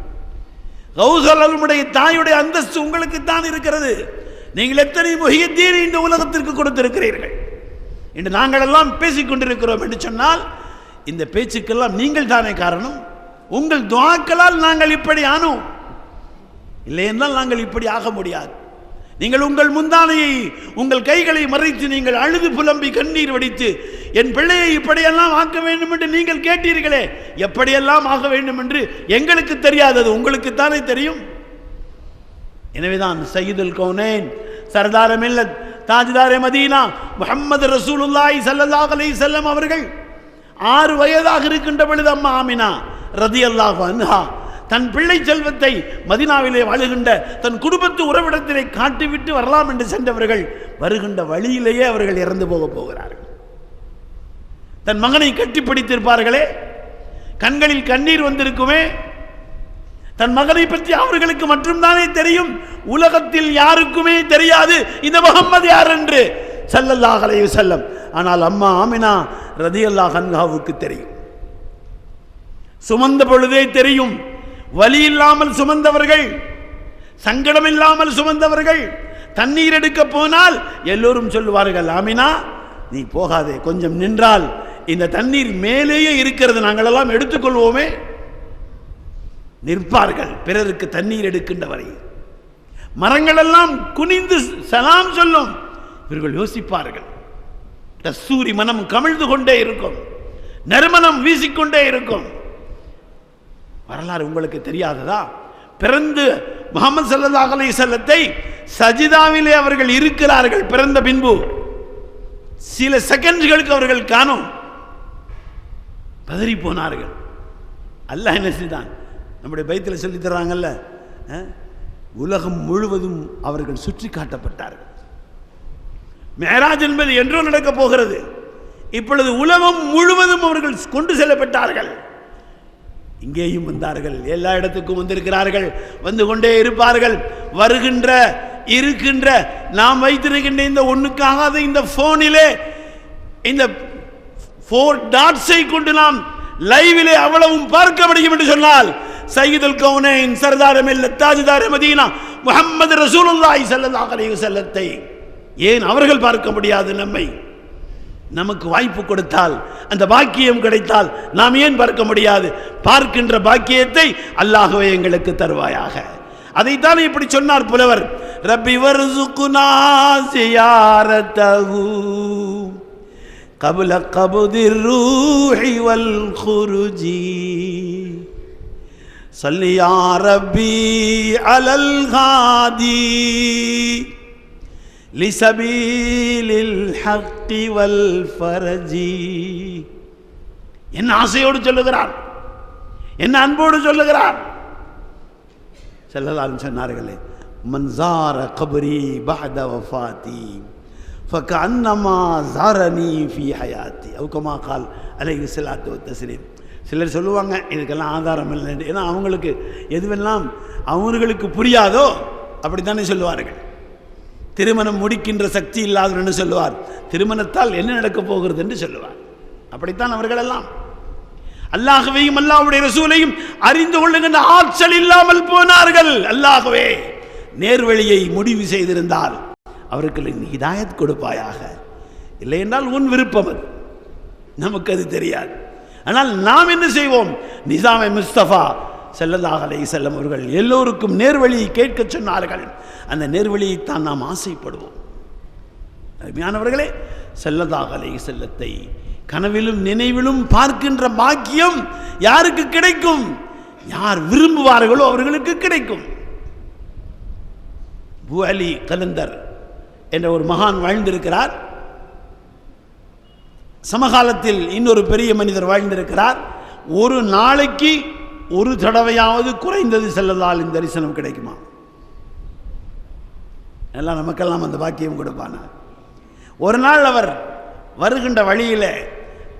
கௌசல்யமுடைய தாயுடைய அந்தஸ்து உங்களுக்கு தான் இருக்கிறது. நீங்கள் எத்தனை முஹியுத்தீன் இந்த உலகத்திற்கு கொடுத்திருக்கிறீர்கள் என்று நாங்கள் எல்லாம் பேசிக்கொண்டிருக்கிறோம் என்று சொன்னால், இந்த பேச்சுக்கெல்லாம் நீங்கள் தானே காரணம். உங்கள் துஆக்களால் நாங்கள் இப்படி ஆனோம். இல்லை என்றால் நாங்கள் இப்படி ஆக முடியாது. நீங்கள் உங்கள் முந்தானையை உங்கள் கைகளை மறைத்து நீங்கள் அழுது புலம்பி கண்ணீர் வடித்து என் பிள்ளையை இப்படியெல்லாம் ஆக்க வேண்டும் என்று நீங்கள் கேட்டீர்களே, எப்படியெல்லாம் ஆக வேண்டும் என்று எங்களுக்கு தெரியாதது, உங்களுக்கு தானே தெரியும். எனவேதான் சையதுல் கௌனைன், சர்தார் மில்லத், தாஜ்தார் மதீனா முஹம்மது ரசூலுல்லாஹி ஸல்லல்லாஹு அலைஹி வஸல்லம் அவர்கள் 6 வயதாக இருக்கின்ற பொழுது அம்மா ஆமினா ரலியல்லாஹு அன்ஹா தன் பிள்ளை செல்வத்தை மதீனாவிலே வாழுகின்ற தன் குடும்பத்து உறவிடத்திலே காட்டிவிட்டு வரலாம் என்று சென்றவர்கள் வருகின்ற வழியிலேயே அவர்கள் இறந்து போகிறார்கள். தன் மகனை கட்டிப்பிடித்திருப்பார்களே, கண்களில் கண்ணீர் வந்திருக்குமே. தன் மகனை பற்றி அவர்களுக்கு மட்டும்தானே தெரியும், உலகத்தில் யாருக்குமே தெரியாது இந்த முஹம்மது யார் என்று ஸல்லல்லாஹு அலைஹி வஸல்லம். ஆனால் அம்மா ஆமினா ரலியல்லாஹு அன்ஹாவுக்கு தெரியும். சுமந்த பொழுதே தெரியும். வலி இல்லாமல் சுமந்தவர்கள், சங்கடம் இல்லாமல் சுமந்தவர்கள். தண்ணீர் எடுக்க போனால் எல்லோரும் சொல்லுவார்கள், ஆமினா நீ போகாதே, கொஞ்சம் நின்றால் இந்த தண்ணீர் மேலேயே இருக்கிறது, நாங்கள் எல்லாம் எடுத்துக்கொள்வோமே. நிற்பார்கள் பிறருக்கு தண்ணீர் எடுக்கின்ற வரை. மரங்கள் எல்லாம் குனிந்து சலாம் சொல்லும். இவர்கள் யோசிப்பார்கள். கஸ்தூரி மனம் கமிழ்ந்து கொண்டே இருக்கும், நறுமணம் வீசிக்கொண்டே இருக்கும். வரலாறு உங்களுக்கு தெரியாததா? பிறந்து முஹம்மது ஸல்லல்லாஹு அலைஹி வஸல்லத்தை சஜிதாவிலே அவர்கள் இருக்கிறார்கள். பிறந்த பின்பு சில செகண்ட்களுக்கு அவர்கள் காணோம், பதறி போனார்கள். அல்லாஹ் என்ன செய்தான்? நம்முடைய பைத்தில் சொல்லி தர்றாங்கல்ல, உலகம் முழுவதும் அவர்கள் சுற்றி காட்டப்பட்டார்கள். மேராஜ் என்பது என்றோ நடக்க போகிறது. இப்பொழுது உலகம் முழுவதும் அவர்கள் கொண்டு செல்லப்பட்டார்கள். இங்கேயும் வந்தார்கள், எல்லா இடத்துக்கும் வந்திருக்கிறார்கள், வந்து கொண்டே இருப்பார்கள். வருகின்ற இருக்கின்ற நாம் வைத்திருக்கின்ற இந்த ஒண்ணுக்காகாத இந்த போனிலே இந்த 4 டாட்ஸை கொண்டு நாம் லைவிலே அவ்வளவும் பார்க்க முடியும் என்று சொன்னால், சையதுல் கௌனைன், சர்தார் மில்லத், தாஜ்தார் மதீனா முஹம்மது ரசூலுல்லாஹி ஸல்லல்லாஹு அலைஹி வஸல்லத்தை ஏன் அவர்கள் பார்க்க முடியாது? நம்மை நமக்கு வாய்ப்பு கொடுத்தால், அந்த பாக்கியம் கிடைத்தால் நாம் ஏன் பார்க்க முடியாது? பார்க்கின்ற பாக்கியத்தை அல்லாஹ்வே எங்களுக்கு தருவாயாக. அதைத்தான் இப்படி சொன்னார் புலவர். ரப்பி வர்சுக்னா ஸியாரத்தஹு கப்ல கப்திர் ரூஹி வல் குருஜி ஸல்லி யா ரப்பி அலல் ஹாதி லிசபீலில் ஹக்கி வல் ஃபர்ஜி. என்ன ஆசையோடு சொல்லுகிறார், என்ன அன்போடு சொல்லுகிறார். ஸல்லல்லாஹு அலைஹி சொன்னார்களே, மன் ஸார கப்ரி பஅத வஃபாத்தி ஃபகஅன்னமா ஸாரனி ஃபீ ஹயாத்தி அவ் கமா கால் அலைஹி ஸலாத்து வ தஸ்லீம். சிலர் சொல்லுவாங்க இதுக்கெல்லாம் ஆதாரம் இல்லை, ஏன்னா அவங்களுக்கு எதுவெல்லாம் அவர்களுக்கு புரியாதோ அப்படித்தானே சொல்லுவார்கள். திருமணம் முடிக்கின்ற சக்தி இல்லாதவர் என்று சொல்லுவார், திருமணத்தால் என்ன நடக்கப் போகிறது என்று சொல்லுவார். அப்படித்தான் அவர்கள் எல்லாம் அல்லாஹ்வையும் அல்லாஹ்வுடைய ரசூலையும் அறிந்து கொள்ளுகின்ற ஆற்றல் இல்லாமல் போனார்கள். அல்லாஹ்வே நேர்வழியை முடிவு செய்திருந்தால் அவர்களுக்கு ஹிதாயத் கொடுப்பாயாக, இல்லை என்றால் உன் விருப்பம், அது நமக்கு அது தெரியாது. ஆனால் நாம் என்ன செய்வோம்? நிசாமே முஸ்தபா ஸல்லல்லாஹு அலைஹி வஸல்லம் அவர்கள் எல்லோருக்கும் நேர்வழியை கேட்க சொன்னார்கள். அந்த நேர்வழியைத்தான் நாம் ஆசைப்படுவோம். அருமையானவர்களே, ஸல்லல்லாஹு அலைஹி வஸல்லத்தை கனவிலும் நினைவிலும் பார்க்கின்ற பாக்கியம் யாருக்கு கிடைக்கும்? யார் விரும்புவார்களோ அவர்களுக்கு கிடைக்கும். அபூ அலி கலந்தர் என்ற ஒரு மகான் வாழ்ந்திருக்கிறார். சமகாலத்தில் இன்னொரு பெரிய மனிதர் வாழ்ந்திருக்கிறார். ஒரு நாளைக்கு ஒரு தடவையாவது குறைந்தது ஸல்லல்லாஹு தரிசனம் கிடைக்குமா? எல்லாம் நமக்கெல்லாம் அந்த பாக்கியம் கொடுப்பானா? ஒரு நாள் அவர் வருகின்ற வழியில்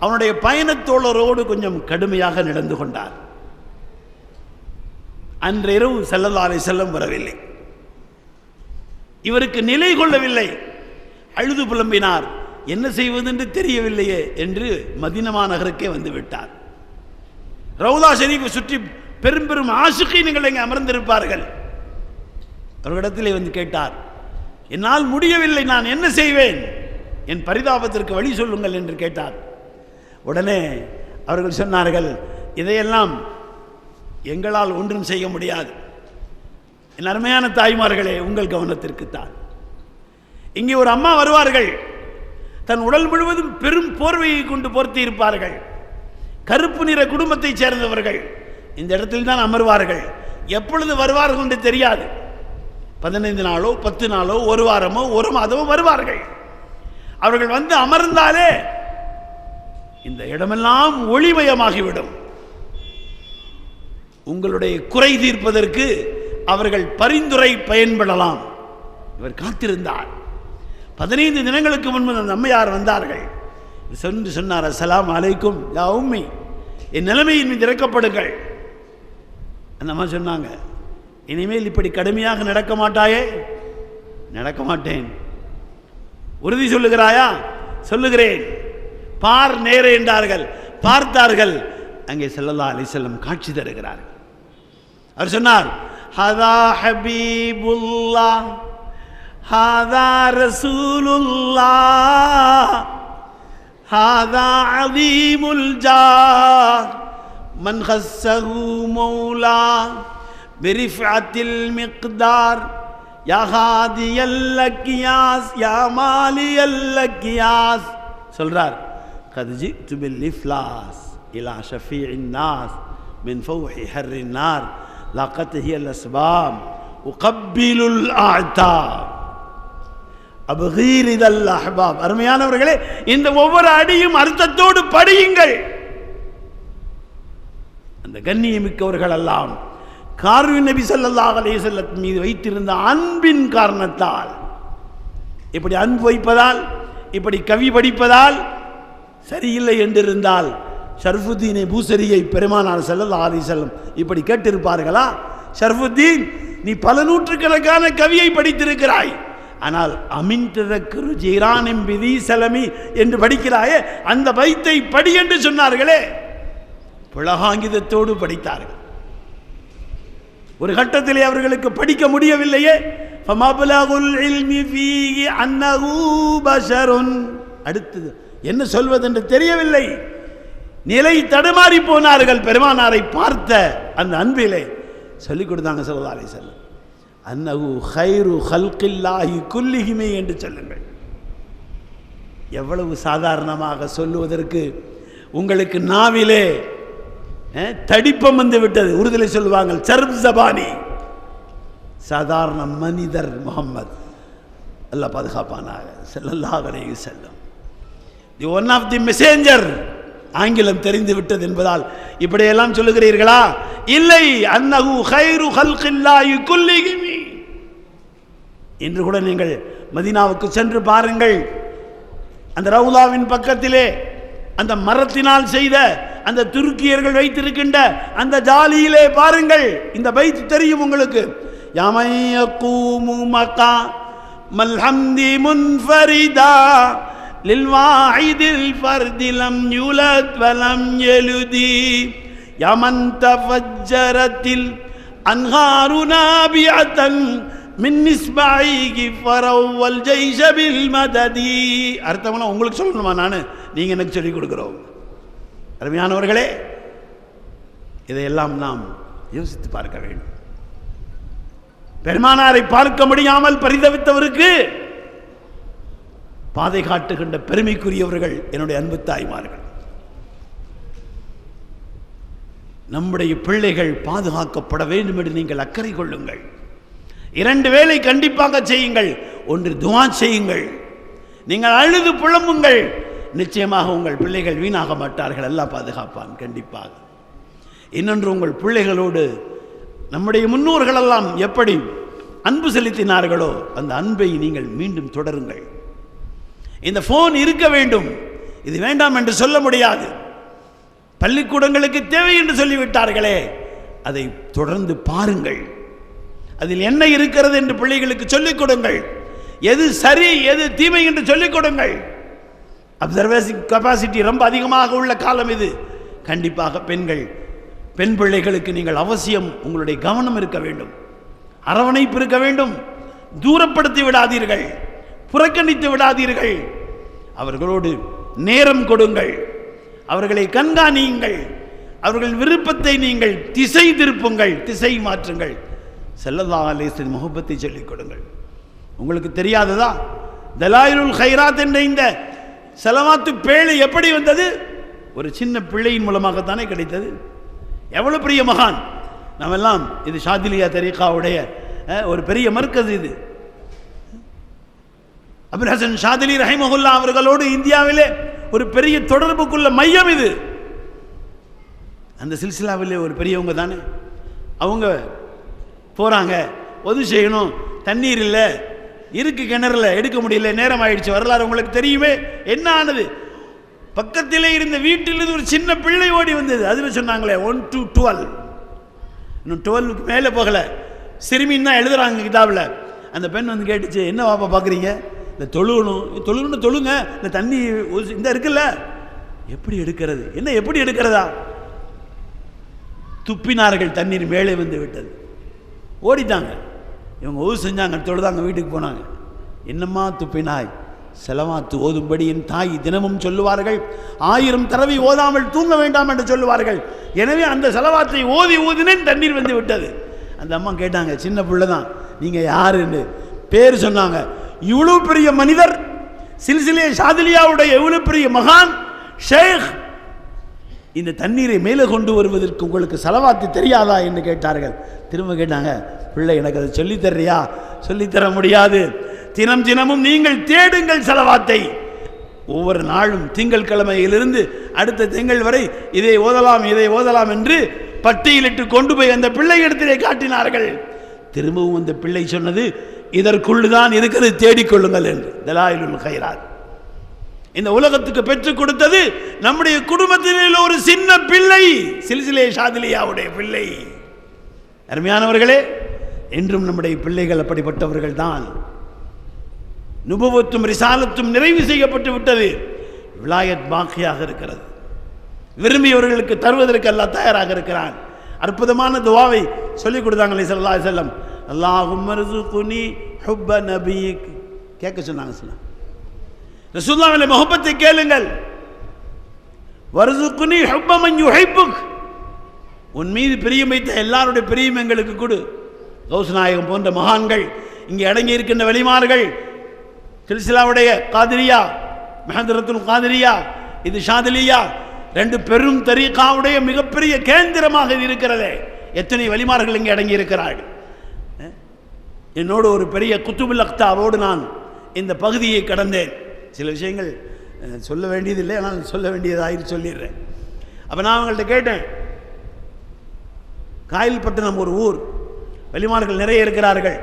அவனுடைய பயணத்தோழரோடு கொஞ்சம் கடுமையாக நடந்து கொண்டார். அன்றிரவு ஸல்லல்லாஹு அலைஹி வஸல்லம் வரவில்லை. இவருக்கு நிலை கொள்ளவில்லை. அழுது புலம்பினார். என்ன செய்வதென்று தெரியவில்லையே என்று மதீனா நகருக்கே வந்து விட்டார். ரவுதா ஷரீஃபை சுற்றி பெரும் பெரும் ஆஷிகீன்கள் இங்கே அமர்ந்திருப்பார்கள். அவர்களிடத்திலே வந்து கேட்டார், என்னால் முடியவில்லை, நான் என்ன செய்வேன்? என் பரிதாபத்திற்கு வழி சொல்லுங்கள் என்று கேட்டார். உடனே அவர்கள் சொன்னார்கள், இதையெல்லாம் எங்களால் ஒன்றும் செய்ய முடியாது. என் அருமையான தாய்மார்களே, உங்கள் கவனத்திற்குத்தான். இங்கே ஒரு அம்மா வருவார்கள். தன் உடல் முழுவதும் பெரும் போர்வையை கொண்டு போர்த்தி இருப்பார்கள். கருப்பு நிற குடும்பத்தைச் சேர்ந்தவர்கள் இந்த இடத்தில் தான் அமர்வார்கள். எப்பொழுது வருவார்கள் என்று தெரியாது. 15 நாளோ 10 நாளோ ஒரு வாரமோ ஒரு மாதமோ வருவார்கள். அவர்கள் வந்து அமர்ந்தாலே இந்த இடமெல்லாம் ஒளிமயமாகிவிடும். உங்களுடைய குறை தீர்ப்பதற்கு அவர்கள் பரிந்துரை பயன்படலாம். இவர் காத்திருந்தார். 15 தினங்களுக்கு முன்பு அந்த அம்மையார் வந்தார்கள். சென்று சொன்னார், அஸ்ஸலாமு அலைக்கும் யா உம்மி, என் நிலைமையின் மீது இறக்கப்படுங்கள். அந்த அம்மா சொன்னாங்க, இனிமேல் இப்படி கடுமையாக நடக்க மாட்டாயே? நடக்க மாட்டேன். உறுதி சொல்லுகிறாயா? சொல்லுகிறேன். பார் நேரே என்றார்கள். பார்த்தார்கள். அங்கே ஸல்லல்லாஹு அலைஹி வஸல்லம் காட்சி தருகிறார்கள். அவர் சொன்னார், ஹதா ஹபீபுல்லாஹ் ஹாதா ரசூலுல்லாஹ் ஹாதா அஸீமுல் ஜாஹ் மன் ஹஸ்ஸஹு மௌலா பிரிஃஅத்தில் மிக்தார் யா ஹாதியல் லக்கியாஸ் யா மாலியல் லக்கியாஸ். சொல்றார், கத் ஜிது பில் இஃப்லாஸ் இலா ஷஃபீஇன் நாஸ் மின் ஃபௌஹி ஹர்ரின் நார் லகத் ஹியல் அஸ்பாம் உகப்பிலுல் அஅதாப் அபகீரிதல் அஹ்பாப். அருமையானவர்களே, இந்த ஒவ்வொரு அடியும் அர்த்தத்தோடு படியுங்கள். அந்த கண்ணியமிக்கவர்கள் எல்லாம் காரூன் நபி ஸல்லல்லாஹு அலைஹி வஸல்லம் மீது வைத்திருந்த அன்பின் காரணத்தால், இப்படி அன்பு வைப்பதால், இப்படி கவி படிப்பதால் சரியில்லை என்றிருந்தால் ஷர்ஃபுத்தீனை பூசரியை பெருமானார் ஸல்லல்லாஹு அலைஹி வஸல்லம் இப்படி கேட்டிருப்பார்களா? ஷர்ஃபுத்தீன், நீ பல நூற்றுக்கணக்கான கவியை படித்திருக்கிறாய், ஆனால் அமின் ததக்கரு ஜீரானின் பிதி சலமி என்று படிக்கிறாயே, அந்த பைத்தை படி என்று சொன்னார்களே. புலகாங்கிதத்தோடு படித்தார்கள். ஒரு கட்டத்திலே அவர்களுக்கு படிக்க முடியவில்லையே. அடுத்தது என்ன சொல்வதென்று தெரியவில்லை. நிலை தடுமாறி போனார்கள். பெருமானாரை பார்த்த அந்த அன்பிலே சொல்லிக் கொடுத்தாங்க ஸல்லல்லாஹு அலைஹி வஸல்லம், அன்னஹு கைரு ஹல்கில்லாஹி குல்லிஹிமே என்று சொல்லுங்கள். எவ்வளவு சாதாரணமாக சொல்லுவதற்கு உங்களுக்கு நாவிலே தடிப்பம் வந்து விட்டது. உறுதியை சொல்லுவாங்க சர்ப் ஜபானி, சாதாரண மனிதர் முகம்மது அல்லாஹ் பாதுகாப்பானாக ஸல்லல்லாஹு அலைஹி வஸல்லம், the one of the messenger. ஆங்கிலம் தெரிந்து விட்டது என்பதால் இப்படியெல்லாம் சொல்லுகிறீர்களா? இல்லை, அன்னஹு கைரு ஹல்கில்லாஹி குல்லிஹிம். இன்று கூட நீங்கள் மதீனாவுக்கு சென்று பாருங்கள், அந்த ரவுலாவின் பக்கத்திலே அந்த மரத்தினால் செய்த அந்த துருக்கியர்கள் வைத்திருக்கின்ற அந்த ஜாலியிலே பாருங்கள், இந்த பைத் தெரியும் உங்களுக்கு. யமயகூமு மகா மல்ஹம்தி முன்ஃபரிதா லில்வாஹிதில் ஃபர்தி லம் யுலத் வலம் யலுதி யமன் தஃஜரத்தில் அன்ஹாரு நாபியதன் மின் இஸ்மாயிகி ஃபரவல் ஜைஷ பில் மததி. அர்த்தம்லாம் உங்களுக்கு சொல்லணுமா? நான் நீங்கள் எனக்கு சொல்லிக் கொடுக்குறோம். அருமையானவர்களே, இதையெல்லாம் நாம் யோசித்து பார்க்க வேண்டும். பெருமானாரை பார்க்க முடியாமல் பரிதவித்தவருக்கு பாதை காட்டுகின்ற பெருமைக்குரியவர்கள் என்னுடைய அன்பு தாய்மார்கள். நம்முடைய பிள்ளைகள் பாதுகாக்கப்பட வேண்டும் என்று நீங்கள் அக்கறை கொள்ளுங்கள். 2 வேளை கண்டிப்பாக செய்யுங்கள். ஒன்று துஆ செய்யுங்கள். நீங்கள் அழுது புலம்புங்கள். நிச்சயமாக உங்கள் பிள்ளைகள் வீணாக மாட்டார்கள். அல்லாஹ் பாதுகாப்பான் கண்டிப்பாக. இன்னொன்று, உங்கள் பிள்ளைகளோடு நம்முடைய முன்னோர்களெல்லாம் எப்படி அன்பு செலுத்தினார்களோ அந்த அன்பை நீங்கள் மீண்டும் தொடருங்கள். இந்த போன் இருக்க வேண்டும், இது வேண்டாம் என்று சொல்ல முடியாது. பள்ளிக்கூடங்களுக்கு தேவை என்று சொல்லிவிட்டார்களே, அதை தொடர்ந்து பாருங்கள். அதில் என்ன இருக்கிறது என்று பிள்ளைகளுக்கு சொல்லிக் கொடுங்கள். எது சரி எது தீமை என்று சொல்லிக் கொடுங்கள். அப்சர்வேஷன் கெப்பாசிட்டி ரொம்ப அதிகமாக உள்ள காலம் இது. கண்டிப்பாக பெண் பிள்ளைகளுக்கு நீங்கள் அவசியம் உங்களுடைய கவனம் இருக்க வேண்டும், அரவணைப்பு இருக்க வேண்டும். தூரப்படுத்தி விடாதீர்கள், புறக்கணித்து விடாதீர்கள். அவர்களோடு நேரம் கொடுங்கள், அவர்களை கண்காணியுங்கள், அவர்கள் விருப்பத்தை நீங்கள் திசை திருப்புங்கள், திசை மாற்றுங்கள். ஸல்லல்லாஹு அலைஹி வஸல்லம் முஹப்பத்தை சொல்லிக் கொடுங்கள். உங்களுக்கு தெரியாததா? தலாயிலுல் கைராத் என்ற இந்த ஸலவாத்து பேழை எப்படி வந்தது? ஒரு சின்ன பிள்ளையின் மூலமாகத்தானே கிடைத்தது. எவ்வளவு பெரிய மகான்! நாமெல்லாம் இது ஷாதிலியா தரீகாவுடைய ஒரு பெரிய மர்க்கஸ். இது அபுல் ஹசன் ஷாதிலி ரஹிமஹுல்லா அவர்களோடு இந்தியாவிலே ஒரு பெரிய தொடர்புக்குள்ள மையம் இது. அந்த சில்சிலாவிலே ஒரு பெரியவங்க தானே அவங்க. போகிறாங்க, ஒது செய்யணும், தண்ணீர் இல்லை, இருக்கு கிணறுல, எடுக்க முடியல, நேரம் ஆயிடுச்சு. வரலாறு உங்களுக்கு தெரியுமே. என்ன ஆனது? பக்கத்திலே இருந்த வீட்டிலிருந்து ஒரு சின்ன பிள்ளை ஓடி வந்தது. அதில் சொன்னாங்களே 1 to 12, இன்னும் 12க்கு மேலே போகலை, சிறுமின்னு தான் எழுதுறாங்க கிதாபில். அந்த பெண் வந்து கேட்டுச்சு, என்ன வாப்பா பார்க்குறீங்க? இந்த தொழுகணும் தொழுங்க, இந்த தண்ணி இந்த இருக்குல்ல, எப்படி எடுக்கிறது? என்ன எப்படி எடுக்கிறதா? துப்பினார்கள், தண்ணீர் மேலே வந்து விட்டது. ஓடிட்டாங்க. இவங்க ஊர் செஞ்சாங்க, தொழுதாங்க, வீட்டுக்கு போனாங்க. என்னம்மா துப்பினாய்? ஸலவாத்து ஓதும்படி என் தாய் தினமும் சொல்லுவார்கள். 1000 தடவை ஓதாமல் தூங்க வேண்டாம் என்று சொல்லுவார்கள். எனவே அந்த ஸலவாத்தை ஓதினேன், தண்ணீர் வந்து விட்டது. அந்த அம்மா கேட்டாங்க, சின்ன பிள்ளை தான், நீங்கள் யாருன்னு பேர் சொன்னாங்க. இவ்வளவு பெரிய மனிதர், சில்சிலே ஷாதிலியாவுடைய எவ்வளவு பெரிய மகான் ஷேக், இந்த தண்ணீரை மேலே கொண்டு வருவதற்கு உங்களுக்கு ஸலவாத்து தெரியாதா என்று கேட்டார்கள். திரும்ப கேட்டாங்க, பிள்ளை எனக்கு அதை சொல்லித்தர்றியா? சொல்லித்தர முடியாது. தினமும் நீங்கள் தேடுங்கள் ஸலவாத்தை. ஒவ்வொரு நாளும் திங்கள் கிழமையிலிருந்து அடுத்த திங்கள் வரை இதை ஓதலாம் என்று பட்டியலிட்டு கொண்டு போய் அந்த பிள்ளை இடத்திலே காட்டினார்கள். திரும்பவும் அந்த பிள்ளை சொன்னது, இதற்குள்ளுதான் இருக்கிறது, தேடிக்கொள்ளுங்கள் என்று. தலாயிலுல் கைராத் இந்த உலகத்துக்கு பெற்றுக் கொடுத்தது நம்முடைய குடும்பத்தில் ஒரு சின்ன பிள்ளை, சில்சிலே ஷாதிலியாவுடைய பிள்ளை. அருமையானவர்களே, என்றும் நம்முடைய பிள்ளைகள் அப்படிப்பட்டவர்கள் தான். நுபுவத்தும் ரிசாலத்தும் நிறைவு செய்யப்பட்டு விட்டது. விலாயத் பாக்கியாக இருக்கிறது. விரும்பியவர்களுக்கு தருவதற்கு அல்லாஹ் தயாராக இருக்கிறான். அற்புதமான துவாவை சொல்லிக் கொடுத்தாங்களே ஸல்லல்லாஹு அலைஹி வஸல்லம். அல்லாஹும்ம ர்ஸுக்னி ஹுப்ப நபியிக் கேட்க சொன்னாங்க. ரசூலுல்லாஹ்வுடைய முஹப்பத்தை கேளுங்கள். வர்ஸுக்னி ஹுப்ப மன் யுஹிப்புக், உன் மீது பிரியம் வைத்த எல்லாருடைய பிரியம் எங்களுக்கு கொடு. கௌஸ் நாயகம் போன்ற மகான்கள், இங்கே அடங்கி இருக்கின்ற வலிமார்கள், சில்சிலாவுடைய காதிரியா, மஹதரத்துல் காதிரியா, இது ஷாதிலியா, 2 பெரும் தரீகாவுடைய மிகப்பெரிய கேந்திரமாக இருக்கிறதே. எத்தனை வலிமார்கள் இங்கே அடங்கி இருக்கிறார்கள். என்னோடு ஒரு பெரிய குத்துபுல் அக்தாரோடு நான் இந்த பகுதியை கடந்தேன். சில விஷயங்கள் சொல்ல வேண்டியதில்லை, ஆனால் சொல்ல வேண்டியதாயிரு சொல்லிடுறேன். அப்போ நான் அவங்கள்ட்ட கேட்டேன், காயல்பட்டினம் ஒரு ஊர், வலிமார்கள் நிறைய இருக்கிறார்கள்,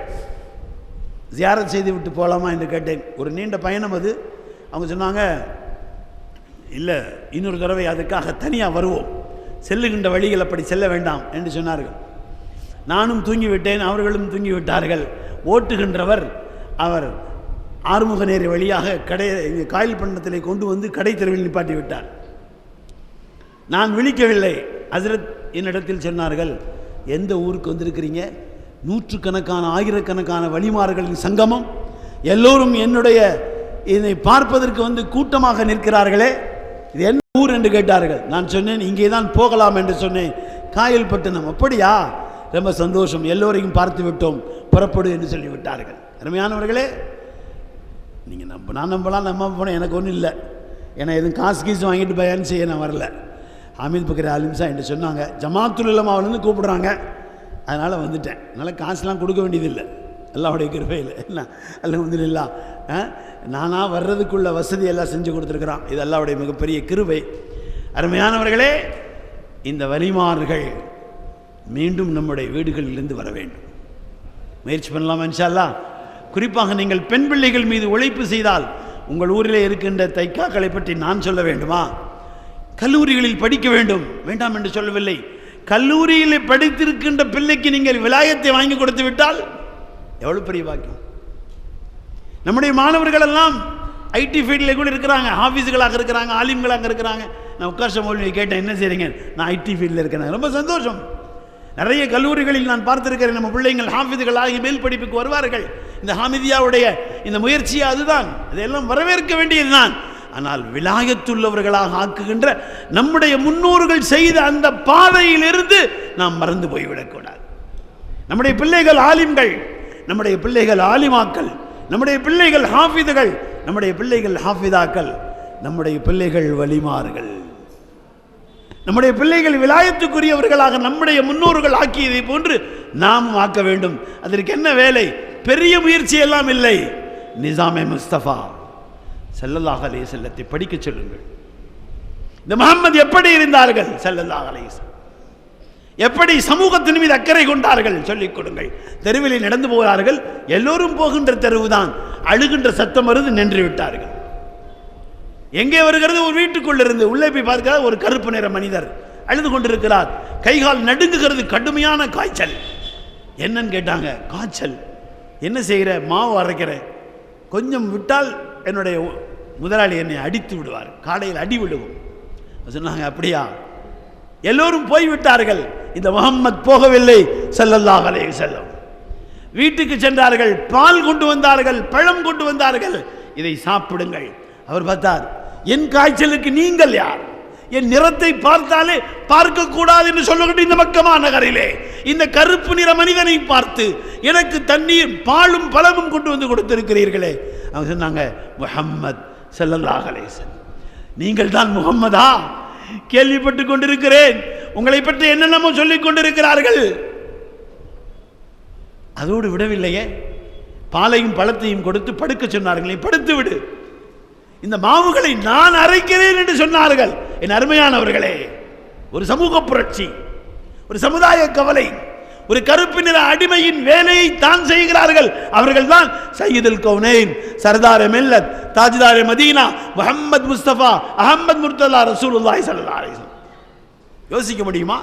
ஜியாரத் செய்து விட்டு போகலாமா என்று கேட்டேன். ஒரு நீண்ட பயணம் அது. அவங்க சொன்னாங்க, இல்லை, இன்னொரு தடவை அதுக்காக தனியாக வருவோம், செல்லுகின்ற வழிகள் அப்படி செல்ல வேண்டாம் என்று சொன்னார்கள். நானும் தூங்கிவிட்டேன், அவர்களும் தூங்கிவிட்டார்கள். ஓட்டுகின்றவர் அவர் ஆறுமுகநேரி வழியாக காயல்பட்டினத்திலே கொண்டு வந்து கடை தெருவில் நிப்பாட்டி விட்டார். நான் விழிக்கவில்லை. ஹஸ்ரத் என்னிடத்தில் சொன்னார்கள், எந்த ஊருக்கு வந்திருக்கிறீங்க? நூற்றுக்கணக்கான ஆயிரக்கணக்கான வலிமார்களின் சங்கமம், எல்லோரும் என்னுடைய இதை பார்ப்பதற்கு வந்து கூட்டமாக நிற்கிறார்களே, இது என்ன ஊர் என்று கேட்டார்கள். நான் சொன்னேன், இங்கே தான் போகலாம் என்று சொன்னேன். காயல்பட்டினம். அப்படியா, ரொம்ப சந்தோஷம், எல்லோரையும் பார்த்து விட்டோம், புறப்படு என்று சொல்லிவிட்டார்கள். அருமையானவர்களே, நீங்கள் நான் நம்பலாம், நம்ப போனேன், எனக்கு ஒன்றும் இல்லை. ஏன்னா எதுவும் காசு கீசு வாங்கிட்டு பயன் செய்ய நான் வரல. ஹமீத் பக்கர் அலிம்சா என்று சொன்னாங்க, ஜமாத்துல் உலமாவிலேருந்து கூப்பிடுறாங்க, அதனால் வந்துட்டேன். அதனால் காசுலாம் கொடுக்க வேண்டியதில்லை, அல்லாஹ்வுடைய கிருபையில். என்ன அல்ஹம்துலில்லாஹ், நானாக வர்றதுக்குள்ள வசதி எல்லாம் செஞ்சு கொடுத்துருக்குறான். இது அல்லாஹ்வுடைய மிகப்பெரிய கிருபை. அருமையானவர்களே, இந்த வலிமார்கள் மீண்டும் நம்முடைய வீடுகளிலிருந்து வர வேண்டும். முயற்சி பண்ணலாம் இன்ஷா அல்லாஹ். குறிப்பாக நீங்கள் பெண் பிள்ளைகள் மீது உழைப்பு செய்தால், உங்கள் ஊரிலே இருக்கின்ற தைக்காக்களை பற்றி நான் சொல்ல வேண்டுமா? கல்லூரிகளில் படிக்க வேண்டும், வேண்டாம் என்று சொல்லவில்லை. கல்லூரியில் படித்திருக்கின்ற பிள்ளைக்கு நீங்கள் விலாயத்தை வாங்கி கொடுத்து விட்டால் எவ்வளவு பெரிய பாக்கியம். நம்முடைய மாணவர்கள் எல்லாம் ஐடி ஃபீல்டில் கூட இருக்கிறாங்க, ஆஃபீஸுகளாக இருக்கிறாங்க, ஆலிம்களாக இருக்கிறாங்க. நான் உட்கார்ஷ மௌலவியை கேட்டேன், என்ன செய்றீங்க? நான் ஐடி ஃபீல்டில் இருக்கிறேன். ரொம்ப சந்தோஷம். நிறைய கல்லூரிகளில் நான் பார்த்திருக்கிறேன், நம்ம பிள்ளைங்கள் ஹாஃபிதுகளாகி மேல் படிப்புக்கு வருவார்கள். இந்த ஹாமிதியாவுடைய இந்த முயற்சியை அதுதான், இதெல்லாம் வரவேற்க வேண்டியதுதான். ஆனால் விலாயத்துள்ளவர்களாக ஆக்குகின்ற நம்முடைய முன்னோர்கள் செய்த அந்த பாதையிலிருந்து நாம் மறந்து போய்விடக்கூடாது. நம்முடைய பிள்ளைகள் ஆலிம்கள், நம்முடைய பிள்ளைகள் ஆலிமாக்கள், நம்முடைய பிள்ளைகள் ஹாஃபிதுகள், நம்முடைய பிள்ளைகள் ஹாஃபிதாக்கள், நம்முடைய பிள்ளைகள் வலிமார்கள், நம்முடைய பிள்ளைகள் விலாயத்துக்குரியவர்களாக நம்முடைய முன்னோர்கள் ஆக்கியதை போன்று நாமும் ஆக்க வேண்டும். அதற்கு என்ன வேலை? பெரிய முயற்சி எல்லாம் இல்லை. நிசாமே முஸ்தபா ஸல்லல்லாஹு அலைஹி வஸல்லத்தை படிக்க சொல்லுங்கள். இந்த முஹம்மது எப்படி இருந்தார்கள், ஸல்லல்லாஹு அலைஹி வஸல்லம் எப்படி சமூகத்தின் மீது அக்கறை கொண்டார்கள் சொல்லிக் கொடுங்கள். தெருவில் நடந்து போகிறார்கள், எல்லோரும் போகின்ற தெருவுதான், அழுகின்ற சத்தம் வருது, நின்று விட்டார்கள். எங்கே வருகிறது? ஒரு வீட்டுக்குள்ள இருந்து உள்ளே போய் பார்க்கிறார், ஒரு கருப்பு நிற மனிதர் அழுது கொண்டிருக்கிறார், கைகால் நடுங்குகிறது, கடுமையான காய்ச்சல். என்னன்னு கேட்டாங்க. காய்ச்சல், என்ன செய்கிற? மாவு அரைக்கிறேன், கொஞ்சம் விட்டால் என்னுடைய முதலாளி என்னை அடித்து விடுவார், காலையில் அடி விடுவோம் சொன்னாங்க. அப்படியா? எல்லோரும் போய்விட்டார்கள், இந்த முஹம்மத் போகவில்லை ஸல்லல்லாஹு அலைஹி வஸல்லம். வீட்டுக்கு சென்றார்கள், பால் கொண்டு வந்தார்கள், பழம் கொண்டு வந்தார்கள், இதை சாப்பிடுங்கள். அவர் பார்த்தார், என் காய்ச்சலுக்கு நீங்கள் யார்? என் நிறத்தை பார்த்தாலே பார்க்கக்கூடாது என்று சொல்லுகின்ற இந்த மக்கமா நகரிலே இந்த கருப்பு நிற மனிதனை பார்த்து எனக்கு தண்ணீர் பாலும் பழமும் கொண்டு வந்து கொடுத்திருக்கிறீர்களே. அவங்க சொன்னாங்க, முஹம்மத் ஸல்லல்லாஹு அலைஹி வஸல்லம், நீங்கள் தான் முஹம்மதா? கேள்விப்பட்டு கொண்டிருக்கிறேன், உங்களை பற்றி என்னென்னமோ சொல்லிக் கொண்டிருக்கிறார்கள். அதோடு விடவில்லையே, பாலையும் பழத்தையும் கொடுத்து படுக்க சொன்னார்களே, படுத்து விடு, இந்த மாவுகளை நான் அரைக்கிறேன் என்று சொன்னார்கள். என் அருமையானவர்களே, ஒரு சமூக புரட்சி, ஒரு சமுதாய கவலை, ஒரு கருப்பு நிற அடிமையின் வேலையை தான் செய்கிறார்கள். அவர்கள் தான் சையதுல் கௌனைன், சர்தார் மில்லத், தாஜ்தார் மதீனா, முஹம்மது முஸ்தபா அஹமது முர்தலா ரசூலுல்லாஹி ஸல்லல்லாஹு அலைஹி வஸல்லம். யோசிக்க முடியுமா?